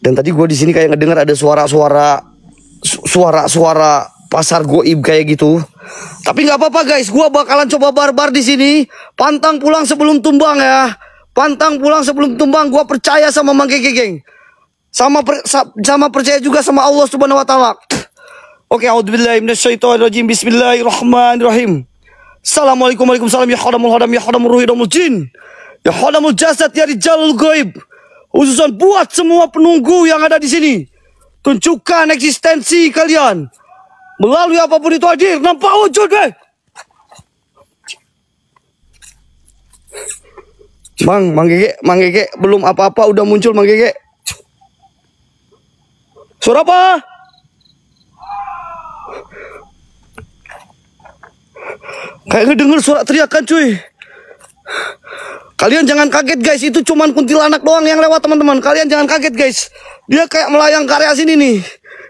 Dan tadi gue di sini kayak ngedengar ada suara pasar goib kayak gitu. Tapi nggak apa-apa, guys. Gua bakalan coba barbar di sini. Pantang pulang sebelum tumbang ya. Pantang pulang sebelum tumbang. Gua percaya sama Mang Gege, geng. Sama percaya juga sama Allah Subhanahu wa taala. Oke, auzubillahi minasyaitonirrajim. Bismillahirrahmanirrahim. Assalamualaikum warahmatullahi wabarakatuh. Ya hadamul hadam, ya hadamul ruh, ya hadamul jin. Ya hadamul jasad, ya rijalul goib. Khususan buat semua penunggu yang ada di sini. Tunjukkan eksistensi kalian. Melalui apapun itu hadir, nampak wujud, deh. Mang Gege, belum apa-apa udah muncul, Mang Gege. Suara apa? Kayak ngedenger suara teriakan, cuy. Kalian jangan kaget, guys. Itu cuman kuntilanak doang yang lewat, teman-teman. Kalian jangan kaget, guys. Dia kayak melayang ke area sini nih.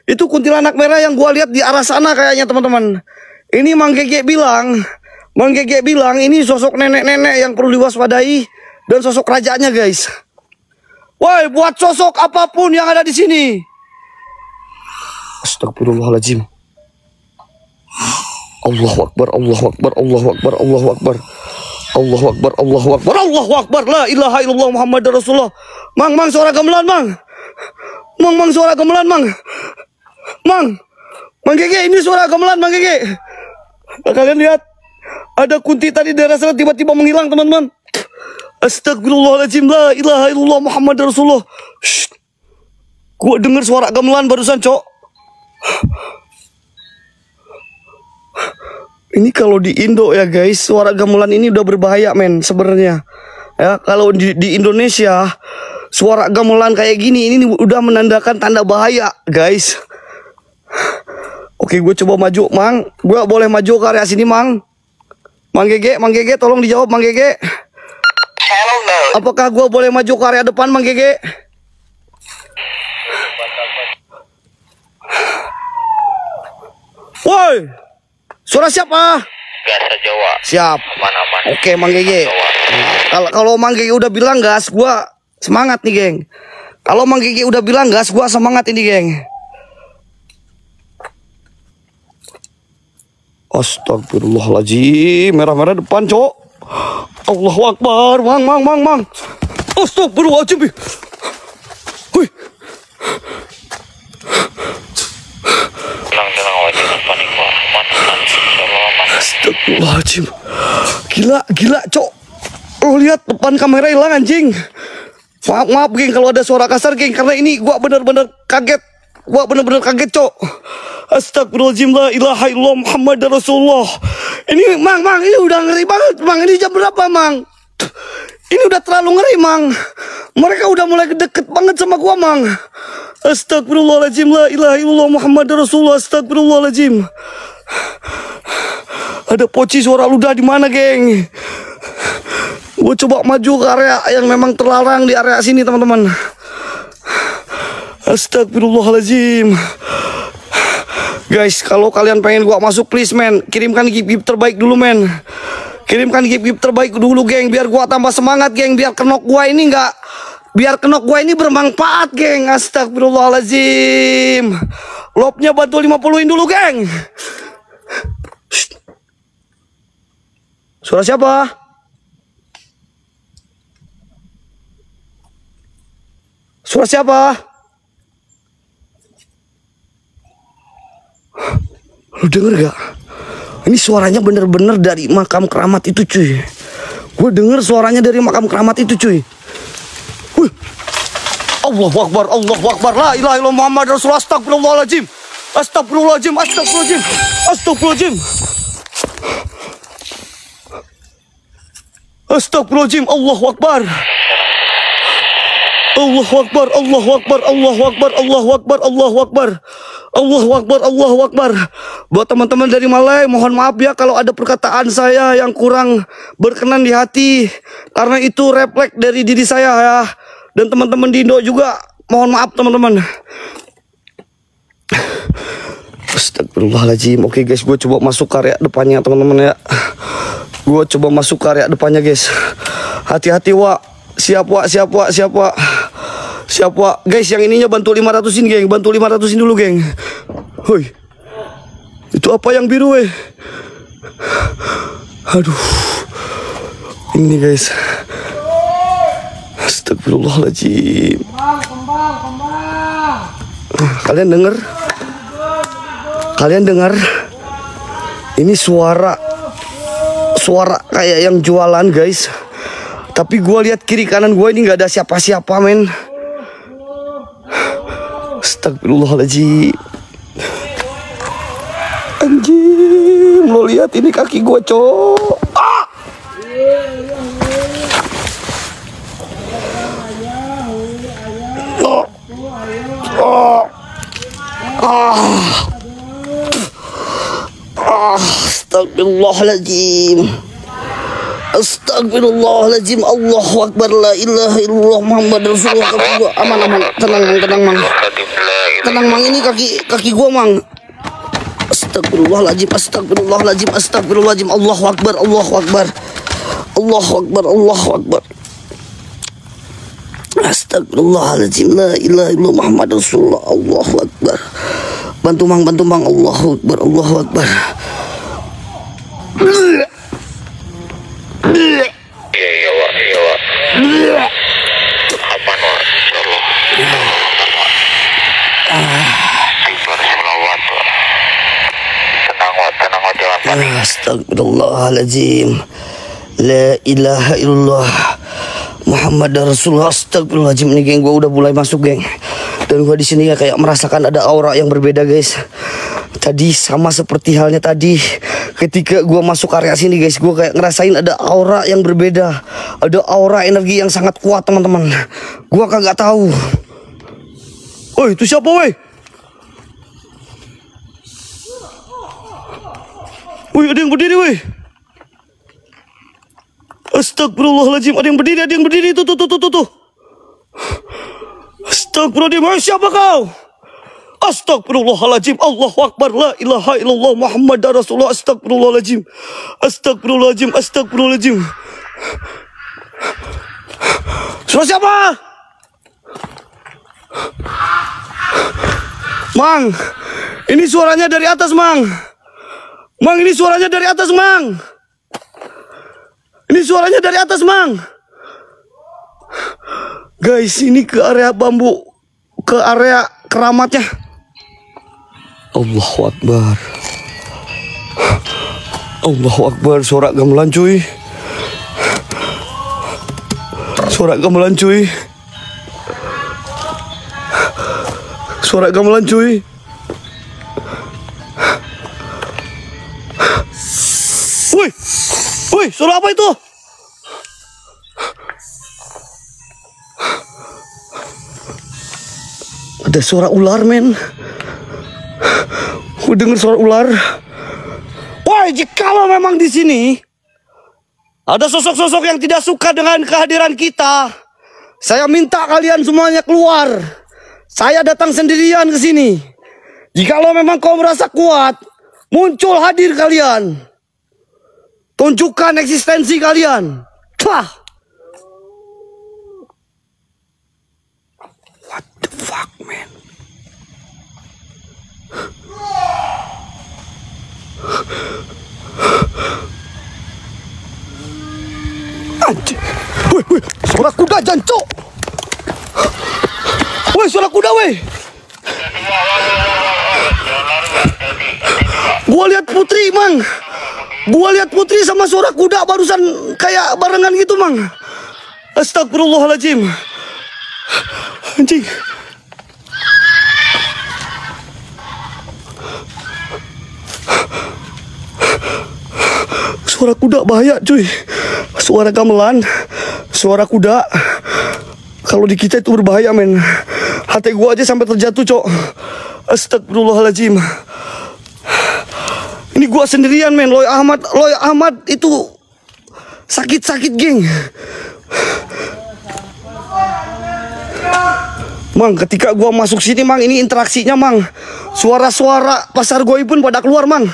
Itu kuntilanak merah yang gua lihat di arah sana kayaknya, teman-teman. Ini Mang Gege bilang ini sosok nenek-nenek yang perlu diwaspadai dan sosok rajanya, guys. Woi, buat sosok apapun yang ada di sini. Astagfirullahaladzim. Allahu Akbar, Allahu Akbar, Allahu Akbar, Allahu Akbar. Allahu Akbar, Allahu Akbar, Allahu Akbar. La ilaha illallah Muhammadar Rasulullah. Mang, suara gamelan, Mang. Mang, suara gamelan, Mang. Mang Gege, ini suara gamelan, Mang Gege. Kalian lihat, ada kunti tadi daerah sana tiba-tiba menghilang, teman-teman. Astagfirullahaladzim, la ilaha illallah Muhammadar Rasulullah. Gua denger suara gamelan barusan, Cok. Ini kalau di Indo ya, guys, suara gamelan ini udah berbahaya, men, sebenarnya. Ya, kalau di Indonesia suara gamelan kayak gini ini udah menandakan tanda bahaya, guys. Oke, gue coba maju, Mang. Gue boleh maju ke area sini, Mang. Mang Gege, tolong dijawab, Mang Gege. Apakah gue boleh maju ke area depan, Mang Gege? Woi, suara siapa? Gas Jawa. Siap. Aman-aman. Oke, Mang Gege. Nah, kalau Mang Gege udah bilang gas, gue semangat nih, geng. Kalau Mang Gege udah bilang gas, gue semangat ini, geng. Astagfirullahaladzim. Merah-merah depan, Cok. Allahu Akbar. Mang. Astagfirullahaladzim. Hui. Tenang wajib panik, Pak. Astagfirullahaladzim. Gila, Cok. Lo lihat depan kamera hilang, anjing. Maaf, geng, kalau ada suara kasar, geng. Karena ini gua bener-bener kaget. Cok. Astagfirullahaladzim, la ilaha illallah Muhammadar Rasulullah. Ini, Mang, ini udah ngeri banget, Mang. Ini jam berapa, Mang? Ini udah terlalu ngeri, Mang. Mereka udah mulai deket banget sama gua, Mang. Astagfirullahaladzim, la ilaha illallah Muhammadar Rasulullah. Astagfirullahaladzim. Ada poci suara ludah di mana, geng? Gue coba maju ke area yang memang terlarang di area sini, teman-teman. Astagfirullahaladzim. Guys, kalau kalian pengen gua masuk, please, men, kirimkan gift terbaik dulu, men. Kirimkan gift terbaik dulu, geng, biar gua tambah semangat, geng. Biar kenok gua ini bermanfaat, geng. Astagfirullahaladzim. Lobnya bantu 50-in dulu, geng. Shh. Suara siapa? Suara siapa? Lu denger gak? Ini suaranya bener-bener dari makam keramat itu cuy. Gue denger suaranya dari makam keramat itu cuy. Wih. Allahu Akbar, Allahu Akbar, la ilaha illallah Muhammad Rasulullah, astagfirullahaladzim. Astagfirullahaladzim, astagfirullahaladzim, astagfirullahaladzim. Astagfirullahaladzim, Allahu Akbar. Allahu Akbar, Allahu Akbar, Allahu Akbar, Allahu Akbar, Allahu Akbar. Allahu Akbar, Allahu Akbar. Buat teman-teman dari Malai, mohon maaf ya kalau ada perkataan saya yang kurang berkenan di hati. Karena itu refleks dari diri saya ya. Dan teman-teman di Indo juga, mohon maaf teman-teman. Astagfirullahaladzim. Oke guys, gue coba masuk karya depannya teman-teman ya. Gue coba masuk karya depannya guys. Hati-hati Wak. Siap Wak, siap Wak, siap Wak. Siap Wak. Guys, yang ininya bantu 500-in geng. Bantu 500-in dulu geng. Hoi. Itu apa yang biru weh? Aduh. Ini guys. Astagfirullahaladzim. Kalian dengar? Kalian dengar? Ini suara kayak yang jualan guys. Tapi gue lihat kiri kanan gue ini nggak ada siapa-siapa men. Astagfirullahaladzim. Anjing, lo lihat ini kaki gue cok. Ah! Oh. Astagfirullahaladzim. Astagfirullahaladzim. Allahu Akbar, la ilaha illallah Muhammad Rasulullah. Kaki gua aman. Tenang mang. Tenang mang, ini kaki gua mang. Astagfirullahaladzim. Astagfirullahaladzim. Astagfirullahaladzim. Allahu Akbar, Allahu Akbar. Allahu Akbar, Allahu Akbar. Astagfirullahaladzim, la ilaha illallah Muhammad Rasulullah. Allahu Akbar. Bantu mang. Allahu Akbar, Allahu Akbar. Iya Wak. Aman Wak, insyaallah. Tenang Wak, jangan panik. Astagfirullahaladzim. La ilaha illallah Muhammad Rasulullah. Astagfirullahaladzim. Ini geng, gue udah mulai masuk geng. Dan gue di sini ya kayak merasakan ada aura yang berbeda guys. Tadi sama seperti halnya tadi ketika gue masuk area sini guys, gue kayak ngerasain ada aura yang berbeda. Ada aura energi yang sangat kuat teman-teman. Gue kagak tahu. Oh itu siapa weh? Wih ada yang berdiri weh. Astagfirullahaladzim, ada yang berdiri tuh. Astagfirullahaladzim, siapa kau? Astagfirullahaladzim. Allahu Akbar, la ilaha illallah Muhammad Rasulullah. Astagfirullahaladzim. Astagfirullahaladzim. Suara siapa? Mang, ini suaranya dari atas Mang. Mang, ini suaranya dari atas Mang. Ini suaranya dari atas Mang. Guys, ini ke area bambu, ke area keramatnya. Allahu Akbar. Allahu Akbar. Suara gamelan cuy. Suara gamelan cuy. Wih, suara apa itu? Ada suara ular men. Gue denger suara ular. Wah, jikalau memang di sini ada sosok-sosok yang tidak suka dengan kehadiran kita, saya minta kalian semuanya keluar. Saya datang sendirian ke sini. Jikalau memang kau merasa kuat, muncul hadir kalian. Tunjukkan eksistensi kalian. Wah. What the fuck, man? ajan, cok. Woi, suara kuda, woi. Gua lihat Putri, Mang. Gua lihat Putri sama suara kuda barusan kayak barengan gitu, Mang. Astagfirullahaladzim. Anjing. Suara kuda bahaya, cuy. Suara gamelan, suara kuda. Kalau di kita itu berbahaya, men. Hati gua aja sampai terjatuh, cok. Astagfirullahaladzim. Ini gua sendirian, men. Loy Ahmad itu sakit-sakit, geng. Mang, ketika gua masuk sini, Mang, ini interaksinya, Mang. Suara-suara pasar goib pun pada keluar, Mang.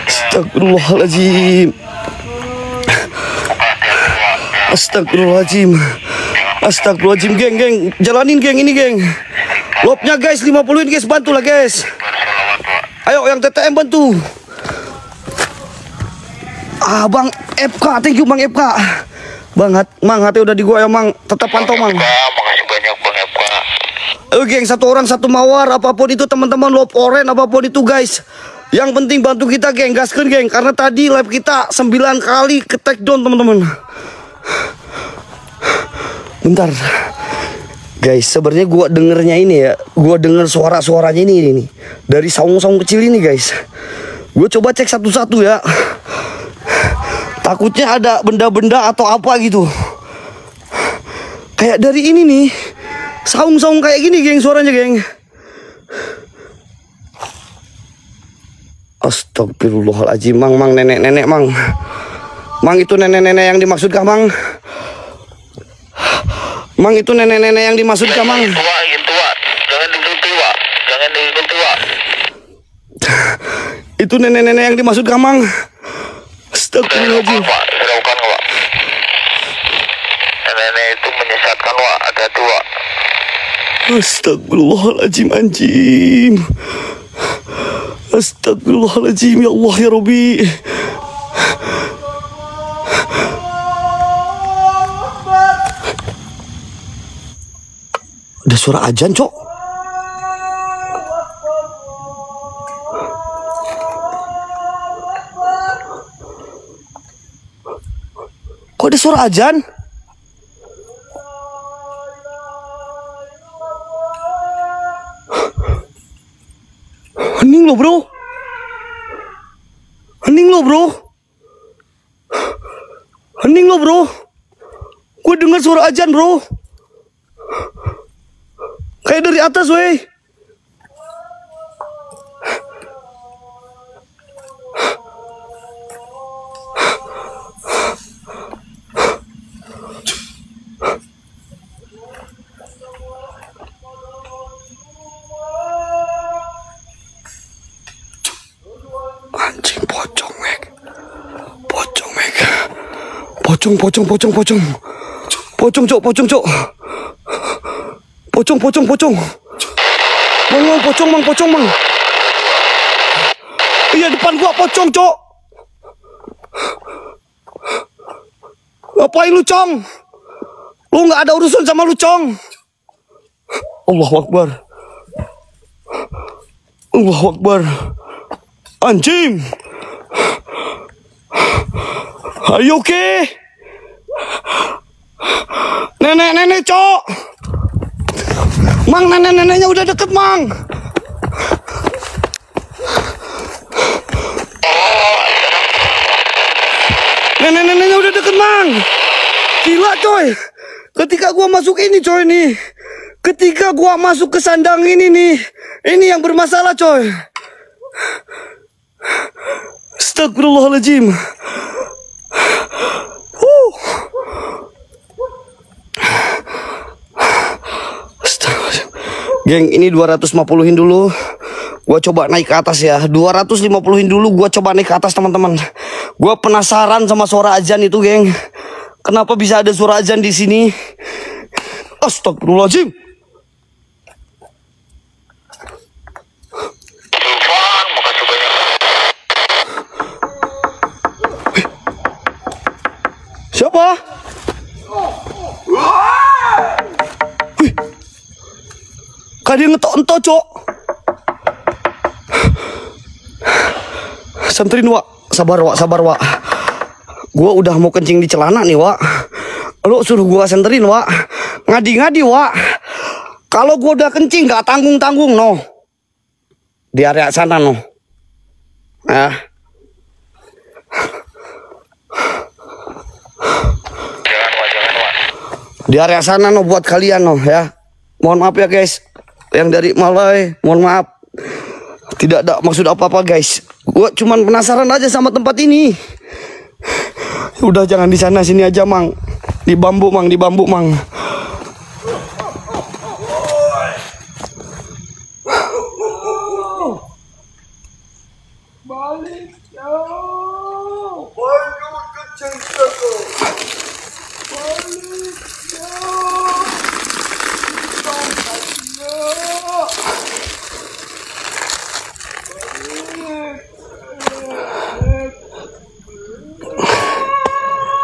Astagfirullahaladzim. Astagfirullahaladzim. Astagfirullahaladzim, geng. Jalanin, geng, ini, geng. Lopnya, guys, 50-in, guys. Bantulah, guys. Ayo, yang TTM bantu. Bang FK, thank you, Bang FK. Mang, hati udah di gua ya, Mang. Tetap pantau, Mang. Makasih banyak, Bang FK. Geng, satu orang satu mawar, apapun itu teman-teman, lop oren, apapun itu, guys. Yang penting bantu kita, geng, gaskeun, geng. Karena tadi live kita 9 kali ke take down, teman-teman. Bentar. Guys, sebenarnya gua dengernya ini ya. Gua denger suara-suaranya ini nih. Dari saung-saung kecil ini, guys. Gue coba cek satu-satu ya. Takutnya ada benda-benda atau apa gitu. Kayak dari ini nih. Saung-saung kayak gini, geng, suaranya, geng. Astagfirullahaladzim, Mang, nenek-nenek, Mang. Mang, itu nenek-nenek yang dimaksudkah, Mang? Mang, itu nenek-nenek yang dimaksudkah, Mang? Tua. Jangan tua. Jangan tua. Itu nenek-nenek yang dimaksudkah, Mang? Astagfirullahaladzim. Hiraukan, Wak. Nenek itu menyesatkan, Wak. Ada tua. Astagfirullahaladzim, anjing. Astagfirullahaladzim, ya Allah, ya Rabbi. Ada suara ajan, cok. Kok ada suara ajan? Hening lo, bro. Hening lo, bro. Hening lo, bro. Gue dengar suara ajan, bro. Kayak dari atas, weh. Anjing, pocong, Mek. Pocong, Mek. Pocong. Pocong, cok. Pocong. Mang, pocong, Mang. Iya, depan gua pocong, cok. Ngapain lu, Cong? Lu nggak ada urusan sama lu, Cong. Allahu Akbar. Allahu Akbar. Anjing. Ayo, oke. Nenek, cok. Mang, nenek-neneknya udah deket, Mang. Nenek-neneknya udah deket, Mang. Gila, coy. Ketika gua masuk ini, coy, nih. Ketika gua masuk ke sandang ini nih. Ini yang bermasalah, coy. Astagfirullahaladzim. Astagfirullahaladzim. Geng, ini 250-in dulu. Gua coba naik ke atas ya. 250-in dulu gua coba naik ke atas, teman-teman. Gua penasaran sama suara azan itu, geng. Kenapa bisa ada suara azan di sini? Astagfirullahaladzim. apa? Wih. Kak dia ngetok-entok, Cok. Santerin, Wak. Sabar, Wak, sabar, Wak. Gua udah mau kencing di celana nih, Wak. Lu suruh gua senterin, Wak. Ngadi-ngadi, Wak. Kalau gua udah kencing gak tanggung-tanggung, no. Di area sana, no. Di area sana, no, buat kalian, no, ya. Mohon maaf ya, guys. Yang dari Malai, mohon maaf. Tidak ada maksud apa-apa, guys. Gua cuman penasaran aja sama tempat ini. Udah jangan di sana, sini aja, Mang. Di bambu, Mang, di bambu, Mang.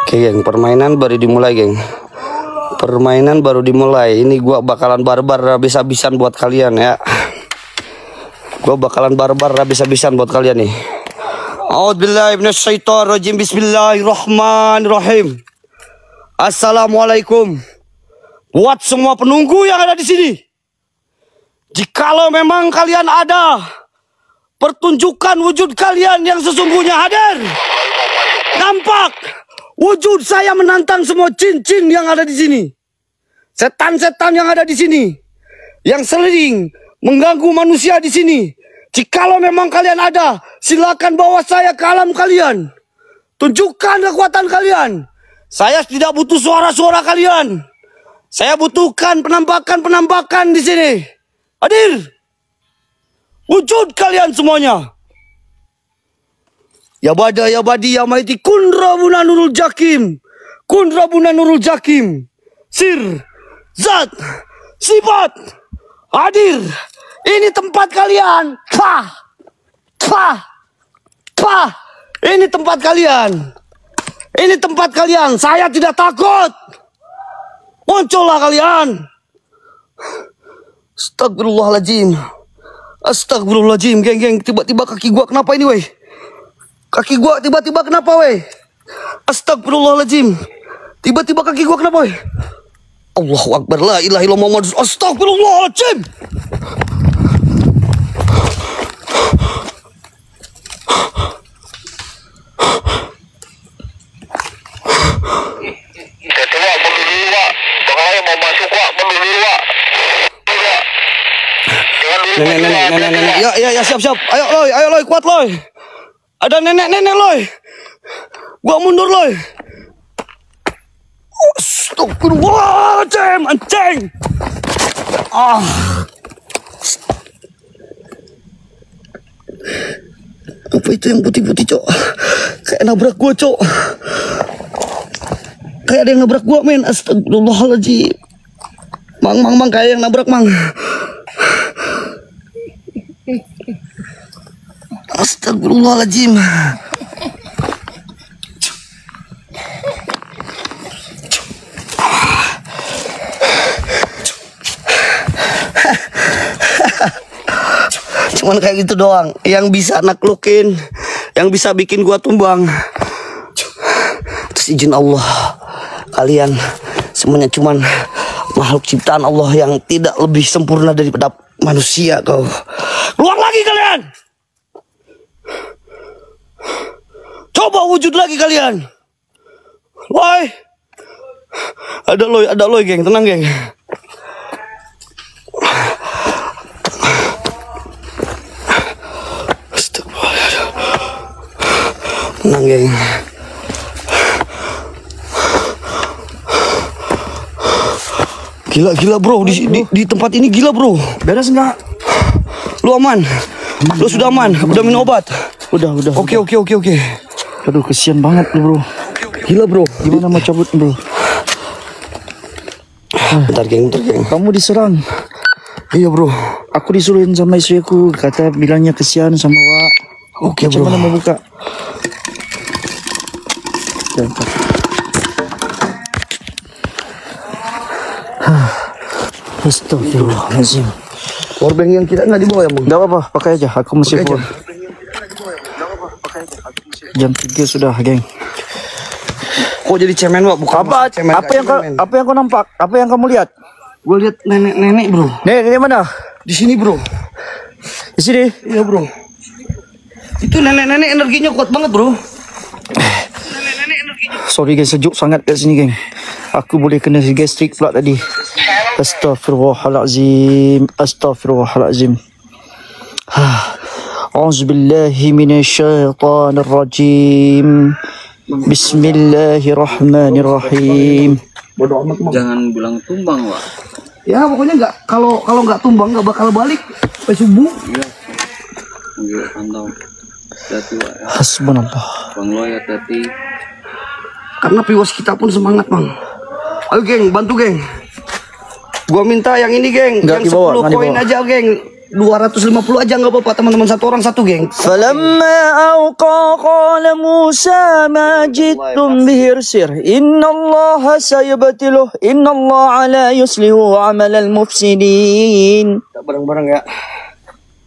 Oke, geng, permainan baru dimulai, geng. Permainan baru dimulai. Ini gua bakalan barbar habis-habisan buat kalian, ya. Gua bakalan barbar habis-habisan buat kalian nih. A'udzubillahi minasyaitonirrajim. Bismillahirrahmanirrahim. Assalamualaikum buat semua penunggu yang ada di sini. Jikalau memang kalian ada, pertunjukan wujud kalian yang sesungguhnya hadir. Nampak wujud saya menantang semua jin-jin yang ada di sini. Setan-setan yang ada di sini, yang sering mengganggu manusia di sini. Jikalau memang kalian ada, silakan bawa saya ke alam kalian. Tunjukkan kekuatan kalian. Saya tidak butuh suara-suara kalian. Saya butuhkan penampakan-penampakan di sini. Hadir wujud kalian semuanya. Ya bada ya badi ya maiti kun rabuna nurul jakim. Kun rabuna nurul jakim. Sir, zat, sifat. Hadir. Ini tempat kalian. Pah. Pah. Pah. Ini tempat kalian. Ini tempat kalian. Saya tidak takut. Muncullah kalian. Astagfirullahaladzim. Astagfirullahaladzim, geng. Tiba-tiba kaki gua kenapa ini, weh? Kaki gua tiba-tiba kenapa, weh? Astagfirullahaladzim. Tiba-tiba kaki gua kenapa, weh? Allahu Akbar, la ilaha illallah Muhammad. Astagfirullahaladzim. Ketua, mundur dulu, Wak. Bakalan mau masuk, Wak. Mundur dulu, Wak. Nenek. Ya, siap. Ayo, Loy, kuat, Loy. Ada nenek, Loy. Gua mundur, Loy. Astagfirullahaladzim, anjing. Apa itu yang putih-putih, Cok? Kayak nabrak gua, Cok. Kayak ada yang nabrak gua, men. Astagfirullahaladzim. Mang, kayak yang nabrak, Mang. Astagfirullahaladzim. Cuman kayak gitu doang yang bisa naklukin, yang bisa bikin gua tumbang. Terus izin Allah, kalian semuanya cuman makhluk ciptaan Allah yang tidak lebih sempurna daripada manusia. Kau keluar lagi kalian. Coba wujud lagi kalian. Loy. Ada Loy, geng. Tenang, geng. Tenang, geng. Gila bro, di tempat ini gila bro. Beres nggak? Lu aman? Lu sudah aman? Udah minum obat? Udah. Oke. Aduh, kesian banget lu bro. Gila bro. Gimana mau cabut bro? Bentar geng. Kamu diserang? Iya bro. Aku disuruhin sama istriku, kata bilangnya kesian sama Wak. Oke bro. Gimana mau buka? Astagfirullahaladzim. Powerbank yang kita nggak dibawa ya, Bang? Gak apa-apa, pakai aja. Aku masih Pakai full. Jam 3 sudah, geng. Kok jadi cemen, Wak? Bukan cemen, apa yang kau nampak? Apa yang kamu lihat? Gue lihat nenek-nenek, bro. Nenek mana? Di sini, bro. Di sini? Iya, bro. Itu nenek-nenek energinya kuat banget, bro. Sorry guys, sejuk sangat kat sini, geng. Aku boleh kena gastrik pula tadi. Astaghfirullahalazim. Astaghfirullahalazim. A'udzubillahi minasyaitonirrajim. Bismillahirrahmanirrahim. Bodoh amat, Bang. Jangan bilang tumbang, Wak. Ya, pokoknya nggak, kalau nggak tumbang nggak bakal balik sampai subuh. Iya. Enggak pantau. Hati-hati, Wak. Ya. Hasbunallah. Bang Loy, hati-hati. Karena viewers kita pun semangat, Bang. Ayo, geng, bantu, geng. Gua minta yang ini, geng. Nggak Yang dibawa, 10 koin aja, geng. 250 aja nggak apa-apa, teman-teman. Satu orang satu, geng. فلما أوقى قال موسى ما جئتم به ارسل إن الله سيبتله إن الله لا يصلح عمل المفسدين Bareng-bareng ya.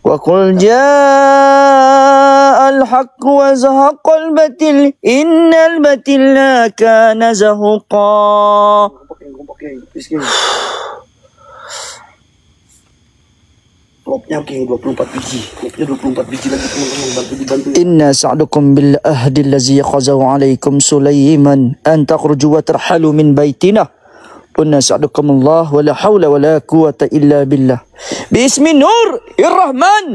وقل جاء الحق وزهق الباطل إن الباطل كان زهقا. Klopnya, geng, 24 biji. Klopnya 24 biji lagi, teman-teman. Bantu. إن سعدكم بالعهد الذي أخذه عليكم سليمان أن تخرجوا وترحلوا من بيتنا قلنا سعدكم الله ولا حول ولا قوة إلا بالله باسم النور الرحمن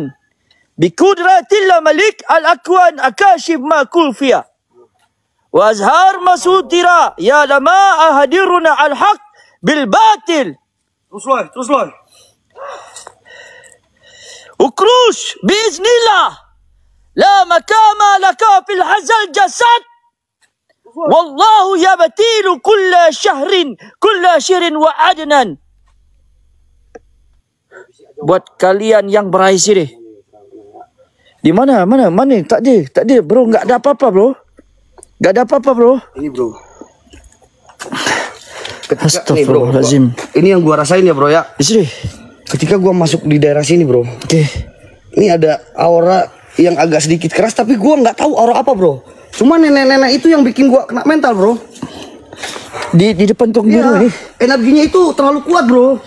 بقدرة الملك الأكوان أكاشف ما كوفيا وأزهار ما سترا يا لما أهدرنا الحق بالباطل. Terus loh. وكروش بإذن الله لا مكان لك في الحزل جسد والله يبتيل كل شهر وعدنا. Buat kalian yang berhasil deh. Di mana? Tak ada bro, nggak ada apa-apa bro. Nggak ada apa-apa bro. Ini, bro. Astagfirullahaladzim. Ini yang gua rasain ya, bro ya. Di sini. Ketika gua masuk di daerah sini, bro. Oke. Ini ada aura yang agak sedikit keras, tapi gua nggak tahu aura apa, bro. Cuma nenek-nenek itu yang bikin gua kena mental, bro. Di depan tong biru nih. Energinya itu terlalu kuat, bro.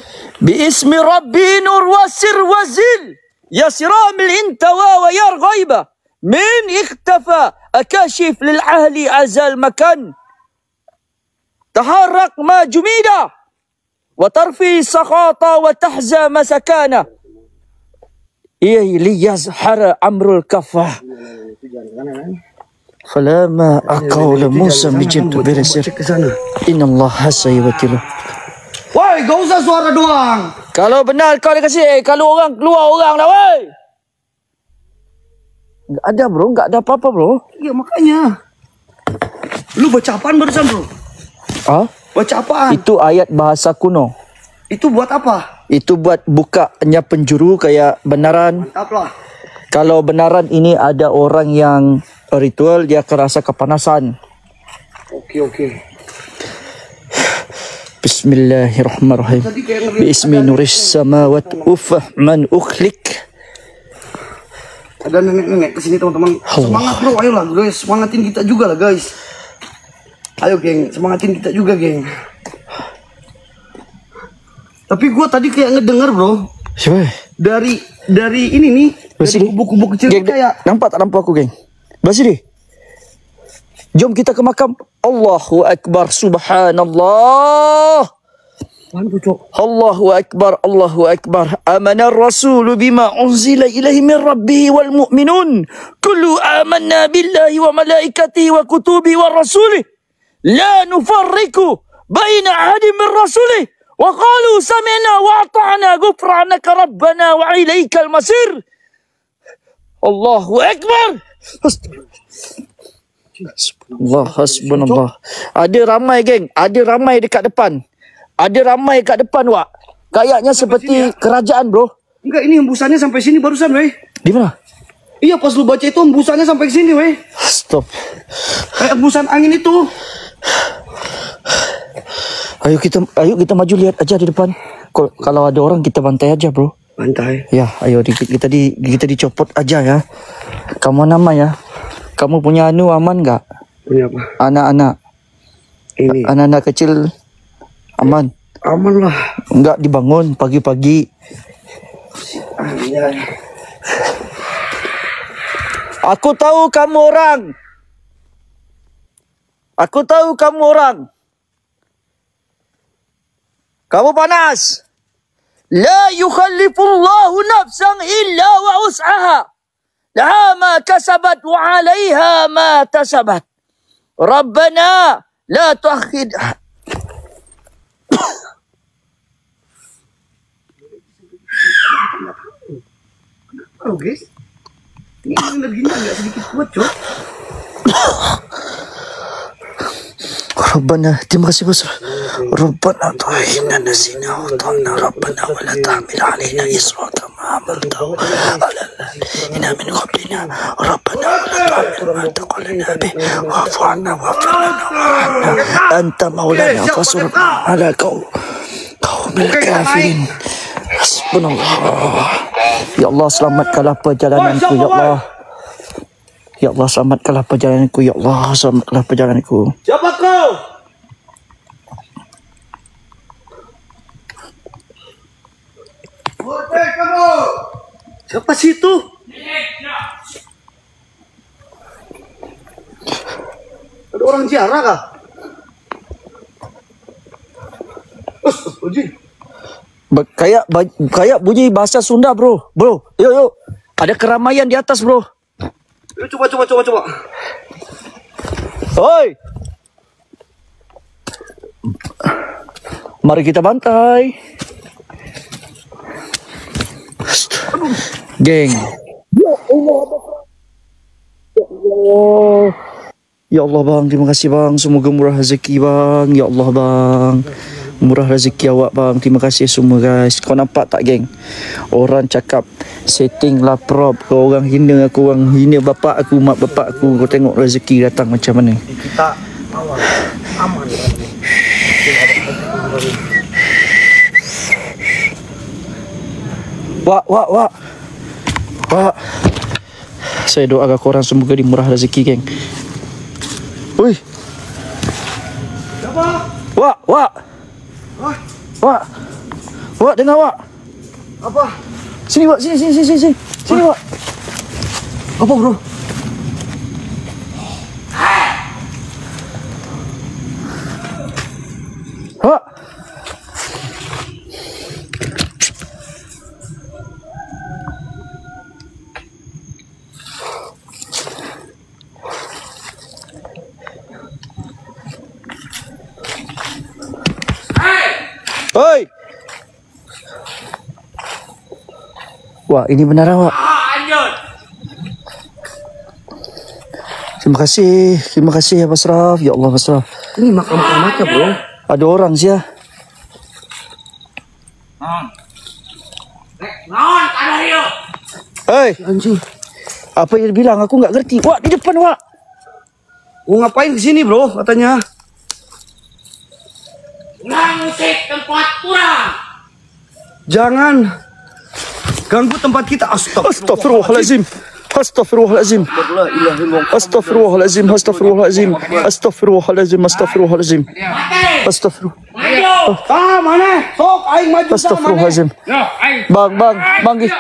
Biismi Rabbi Nur Wasir Wazil Yasiramil Intawa wa Yarghaiba Min Ikhtafa Akashif Lil Ahli Azal Makan Taharrak Ma Jumida Wa Tarfi Sakhata Wa Tahza Masakana Liyazhara Amrul Kafah Falama Aqawla Musa Mijintu Beresir Inna Allah Sayyabatilu. Woi, gak usah suara doang. Kalau benar kau dikasih, kalau orang keluar orang dah, woi. Nggak ada bro, nggak ada apa-apa bro. Iya makanya. Lu baca apaan barusan, bro? Ah? Baca apaan? Itu ayat bahasa kuno. Itu buat apa? Itu buat bukanya penjuru kayak benaran. Mantap lah. Kalau benaran ini ada orang yang ritual, dia kerasa kepanasan. Oke. Bismillahirrahmanirrahim. Bismi nuris samawat ufah man ukhlik. Ada nenek-nenek kesini, teman-teman. Semangat bro, ayolah guys, semangatin kita juga lah guys. Ayo geng, semangatin kita juga geng. Tapi gua tadi kayak ngedenger bro. Siapa? Dari ini nih, dari kubu-kubu kecil geng, kayak. Nampak tak nampak aku geng? Basri. Jom kita ke makam. Allahu Akbar, subhanallah. Allahu Akbar, Allahu Akbar. Amana ar-rasulu bima unzila ilaihi min rabbih wal mu'minun. Kullu amanna billahi wa malaikatihi wa kutubihi wa rasulih. La nufarriku baina ahadin min rasulih. Wa qalu sami'na wa ata'na ghufranaka rabbana wa ilaikal masir. Allahu Akbar. Allah hasbunallah. Ada ramai geng, ada ramai dekat depan. Ada ramai kat depan wak. Kayaknya seperti kerajaan bro. Enggak, ini hembusannya sampai sini barusan weh. Di mana? Iya pas lu baca itu hembusannya sampai sini weh. Stop. Kayak hembusan angin itu. Ayo kita maju lihat aja di depan. Kalau ada orang kita bantai aja, bro. Bantai. Ya, ayo kita dicopot aja ya. Kamu nama ya. Kamu punya aman nggak? Punya apa? Anak-anak. Ini. Anak-anak kecil aman. Aman lah. Enggak dibangun pagi-pagi. Aku tahu kamu orang. Aku tahu kamu orang. Kamu panas. La yukhallifullahu nafsan illa wa us'aha. Laha ma kasabat wa 'alaiha ma tasabat. Rabbana la tuakhid. Oh guys, ini energinya agak sedikit kuat, Cok. Rabbana, terima kasih bos. Rabbana tuhina nasina wa ta'na Rabbana wa la tahmil alaina isra kama hamaltahu ala alladhina min qablina Rabbana wa la tahmil ma taqulna bi wa'fu 'anna wa'fu 'anna anta maulana fansurna 'ala qaumil kafirin. Hasbunallah. Ya Allah, selamatkanlah perjalananku ya Allah. Ya Allah, selamatkanlah perjalananku ya Allah, selamatkanlah perjalananku. Siapa kau? Hei kamu! Siapa sih itu? Ada orang ziarah kah? Kayak bunyi bahasa Sunda, bro. Yuk. Ada keramaian di atas, bro. Yuk, coba. Oi. Mari kita bantai. Geng. Ya Allah bang, terima kasih bang. Semoga murah rezeki bang. Ya Allah bang, murah rezeki awak bang. Terima kasih semua guys. Kau nampak tak geng? Orang cakap setting lah prop. Kau orang hina aku, orang hina bapak aku, mak bapak aku. Kau tengok rezeki datang macam mana. Kita aman. Wak. Saya doakan korang semoga dimurah rezeki geng. Wih. Wak. Wak, dengar Wak. Apa? Sini Wak, sini Wak. Apa bro? Wak. Oi. Wah, ini benar Wak. Terima kasih ya Mas Raf. Ya Allah Mas Raf. Ini makam keramatnya bro. Ada orang sih ya. Hei, Anjing. apa yang bilang? Aku nggak ngerti. Wak, di depan Wak. Mau ngapain kesini bro katanya? Ngusik tempat kurang. Jangan ganggu tempat kita. Astagfirullahalazim. Astagfirullahalazim. Ah mana? Sok aing maju. Astagfirullahalazim. Bang Gigi.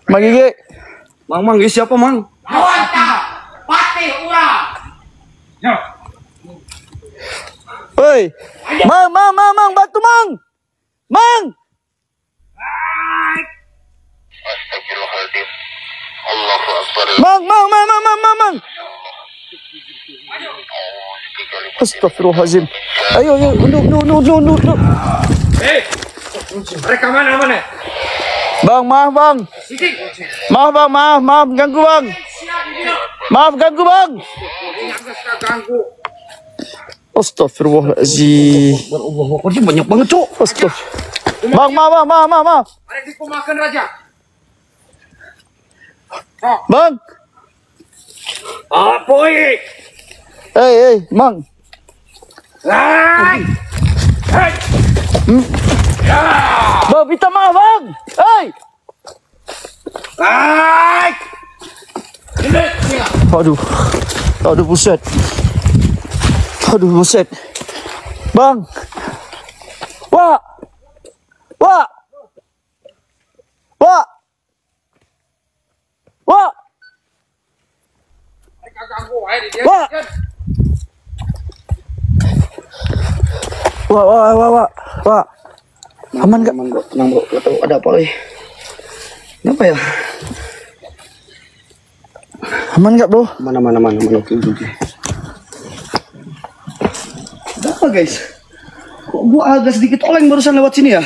Bang Gigi. Mang Gigi siapa mang? Lawan tak. Patih urang. Hei, Mang, bantu Mang. Astagfirullahaladzim. Allahu Akbar. Mang. Astagfirullahaladzim. Ayo, duduk. Mereka mana? Bang, maaf bang. Maaf ganggu bang. Maaf ganggu bang. Astagfirullahaladzim. Banyak banget cok. Bang, maaf. Mereka dikumakan raja. Bang. Apa ini? Hei, Mang. Bang, minta maaf bang. Hei. Aduh. Aduh buset. Aduh buset. Bang. Wah. Wah. Wah. Wah. Wah. Wah. Aman gak? Aman bro, tenang bro. Gak tahu ada apa lagi. Kenapa ya? Aman gak bro? Mana. Oke. Ada apa guys? Kok gua agak sedikit oleng barusan lewat sini ya?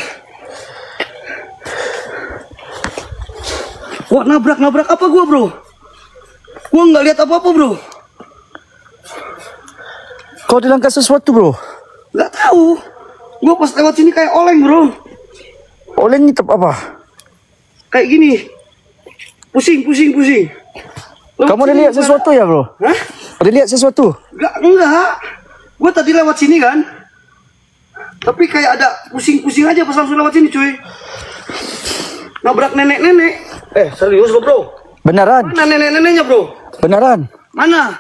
Wah, nabrak apa gua bro? Gua nggak lihat apa-apa bro. Kau dilangkah sesuatu bro? Nggak tahu. Gua pas lewat sini kayak oleng bro. Oleng itu apa? Kayak gini. Pusing. Kamu ada lihat sesuatu ya bro? Hah? Ada lihat sesuatu? Enggak. Gua tadi lewat sini kan. Tapi kayak ada pusing-pusing aja pas langsung lewat sini cuy. Nabrak nenek-nenek. Serius lo bro? Beneran? Mana nenek-neneknya bro? Beneran? Mana?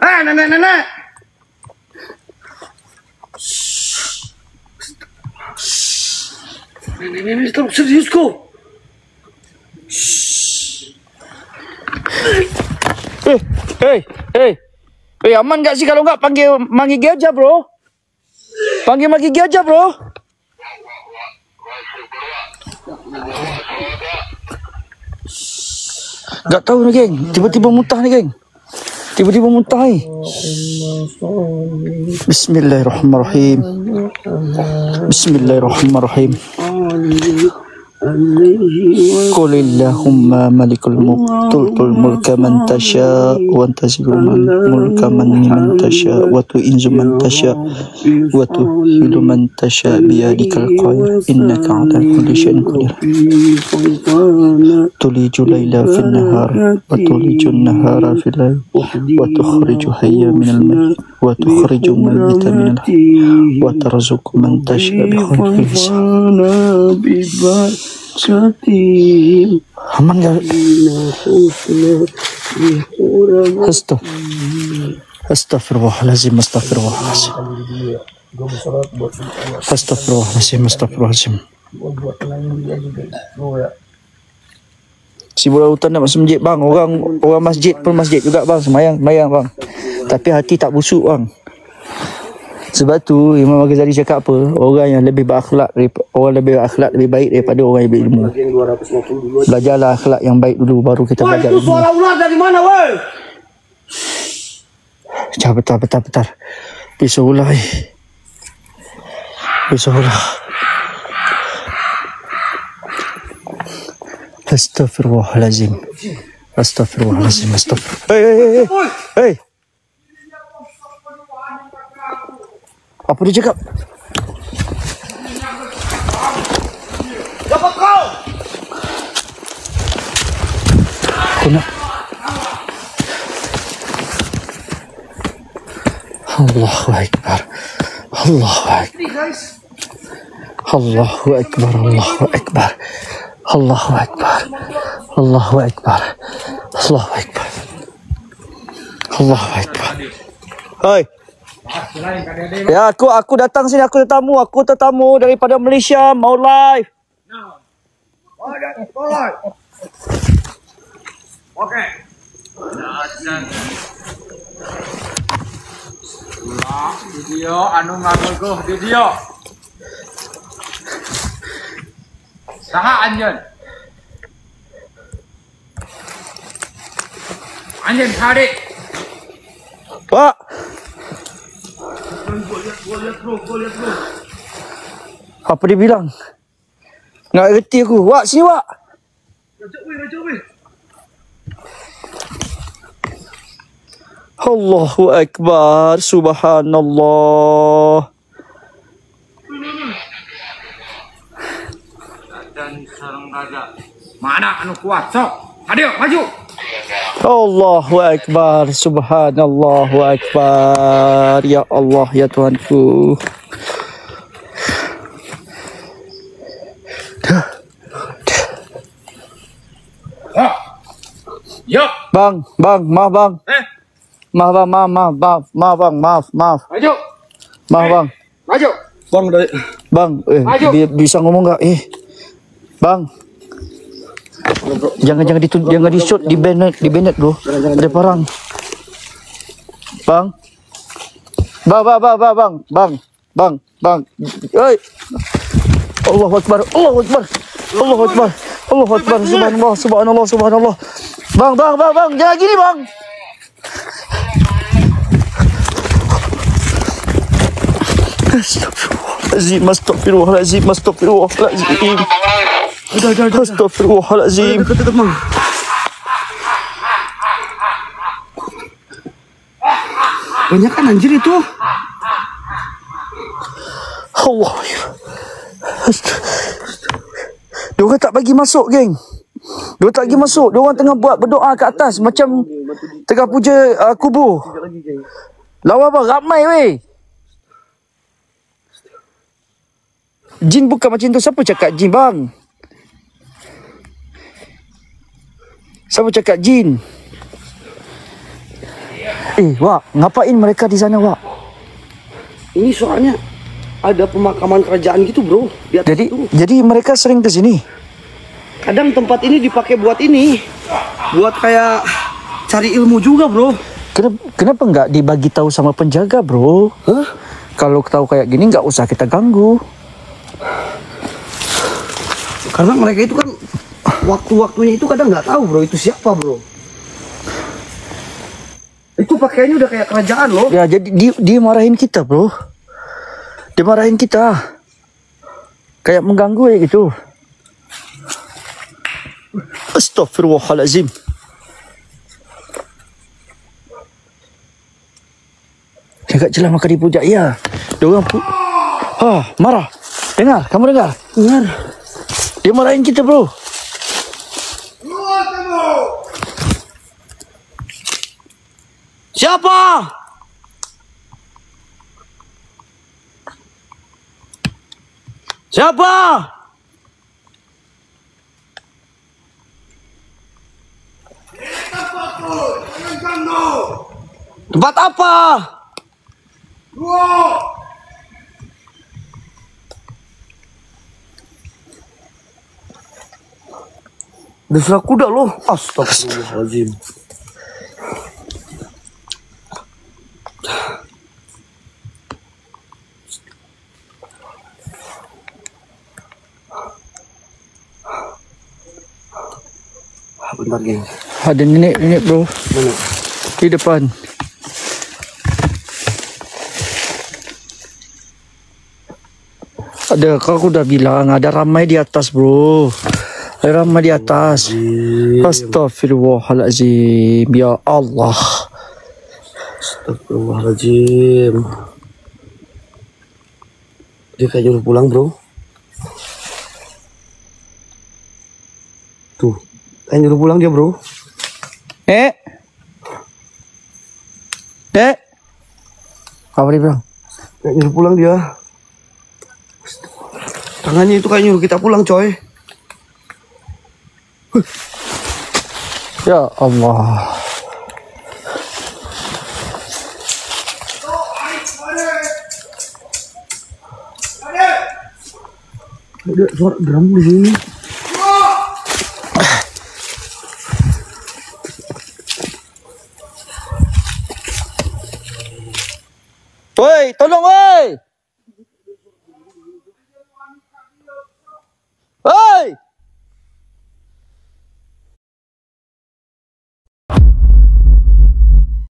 Nenek-nenek. Nenek-nenek terus serius kok. Hei, aman gak sih kalau nggak panggil Gigi aja bro? Panggil Gigi aja bro. Gak tahu nih geng, tiba-tiba muntah nih geng. Tiba-tiba muntah nih. Bismillahirrahmanirrahim. Bismillahirrahmanirrahim. قل اللهم ملك الملك تؤتي الملك من تشاء وتنزع الملك ممن تشاء وتعز من تشاء وتذل من تشاء بيدك الخير إنك على كل شيء قدير تولج الليل في النهار وتولج النهار في الليل وتخرج الحي من الميت وتخرج الميت من الحي وترزق من تشاء بغير حساب. Aman gak? Astagfirullahaladzim. Si bola hutan nak masuk masjid bang. Orang masjid pun masjid juga bang. Semayang bang. Tapi hati tak busuk bang. Sebab tu Imam Ghazali cakap apa? Orang yang lebih berakhlak, lebih baik daripada orang yang berilmu. Belajarlah akhlak yang baik dulu, baru kita belajar ilmu. Suara ular dari mana woi? Bentar. Pisau ular. Astagfirullahalazim. Hei. Apa dia cakap? Siapa kau? Kena. Allahu Akbar. Hei. Ya, aku datang sini, aku tetamu daripada Malaysia, mau live. Oke. Video anu ngagogoh video. Saha anjeun? Anjeun hari. Pak. Gua lihat bro. Apa dia bilang? Nggak ngerti aku. Wak, sini Wak. Rajak weh. Allahu Akbar. Subhanallah. Dan sareng raja. Mana anu kuat? Sok. Ayo, maju. Allahu Akbar, subhanallahu akbar. Ya Allah, ya Tuhanku. Yo. Bang, maaf bang. Maaf bang, maaf bang, maaf. Maju. Maaf bang. Maju. Bang, bisa ngomong nggak? Bang. Jangan di shoot, di banned bro. Ada parang. Bang. Bang. Oi. Allahu Akbar. Subhanallah. Bang, jangan gini bang. Astagfirullahaladzim. Astagfirullahaladzim. Banyak kan anjir itu. Allah. Diorang tak bagi masuk, geng. Diorang tak bagi masuk. Diorang tengah buat berdoa kat atas macam tengah puja kubur. Lawa bang, ramai weh. Jin bukan macam tu. Siapa cakap jin bang? Siapa cakap jin? Wak, ngapain mereka di sana, Wak? Ini soalnya ada pemakaman kerajaan gitu, bro. Jadi mereka sering ke sini. Kadang tempat ini dipakai buat ini, buat kayak cari ilmu juga, bro. Kenapa nggak dibagi tahu sama penjaga, bro? Hah? Kalau tahu kayak gini nggak usah kita ganggu. Karena mereka itu kan waktu-waktunya itu kadang nggak tahu, bro. Itu siapa, bro? Itu pakaiannya udah kayak kerajaan loh. Ya, jadi dia marahin kita, bro. Dia marahin kita. Kayak mengganggu ya gitu. Astagfirullahaladzim. Agak jelas maka dipujak, ya. Diorang marah. Dengar, kamu dengar? Dengar. Dia marahin kita, bro. Siapa? Siapa? Tempat apa? Udah kuda loh. Astagfirullahaladzim. Bentar, geng. Ada nenek bro. Mana? Di depan. Ada, aku udah bilang ada ramai di atas, bro. Ada ramai di atas. Astagfirullahaladzim. Ya Allah. Astagfirullahaladzim. Dia kayak nyuruh pulang, bro. Tuh, kayak nyuruh pulang dia, bro. Dek. Apa dia bilang? Kayak nyuruh pulang dia. Tangannya itu kayak nyuruh kita pulang, coy. Ya Allah. Ada suara drum di sini. Woi, tolong woi.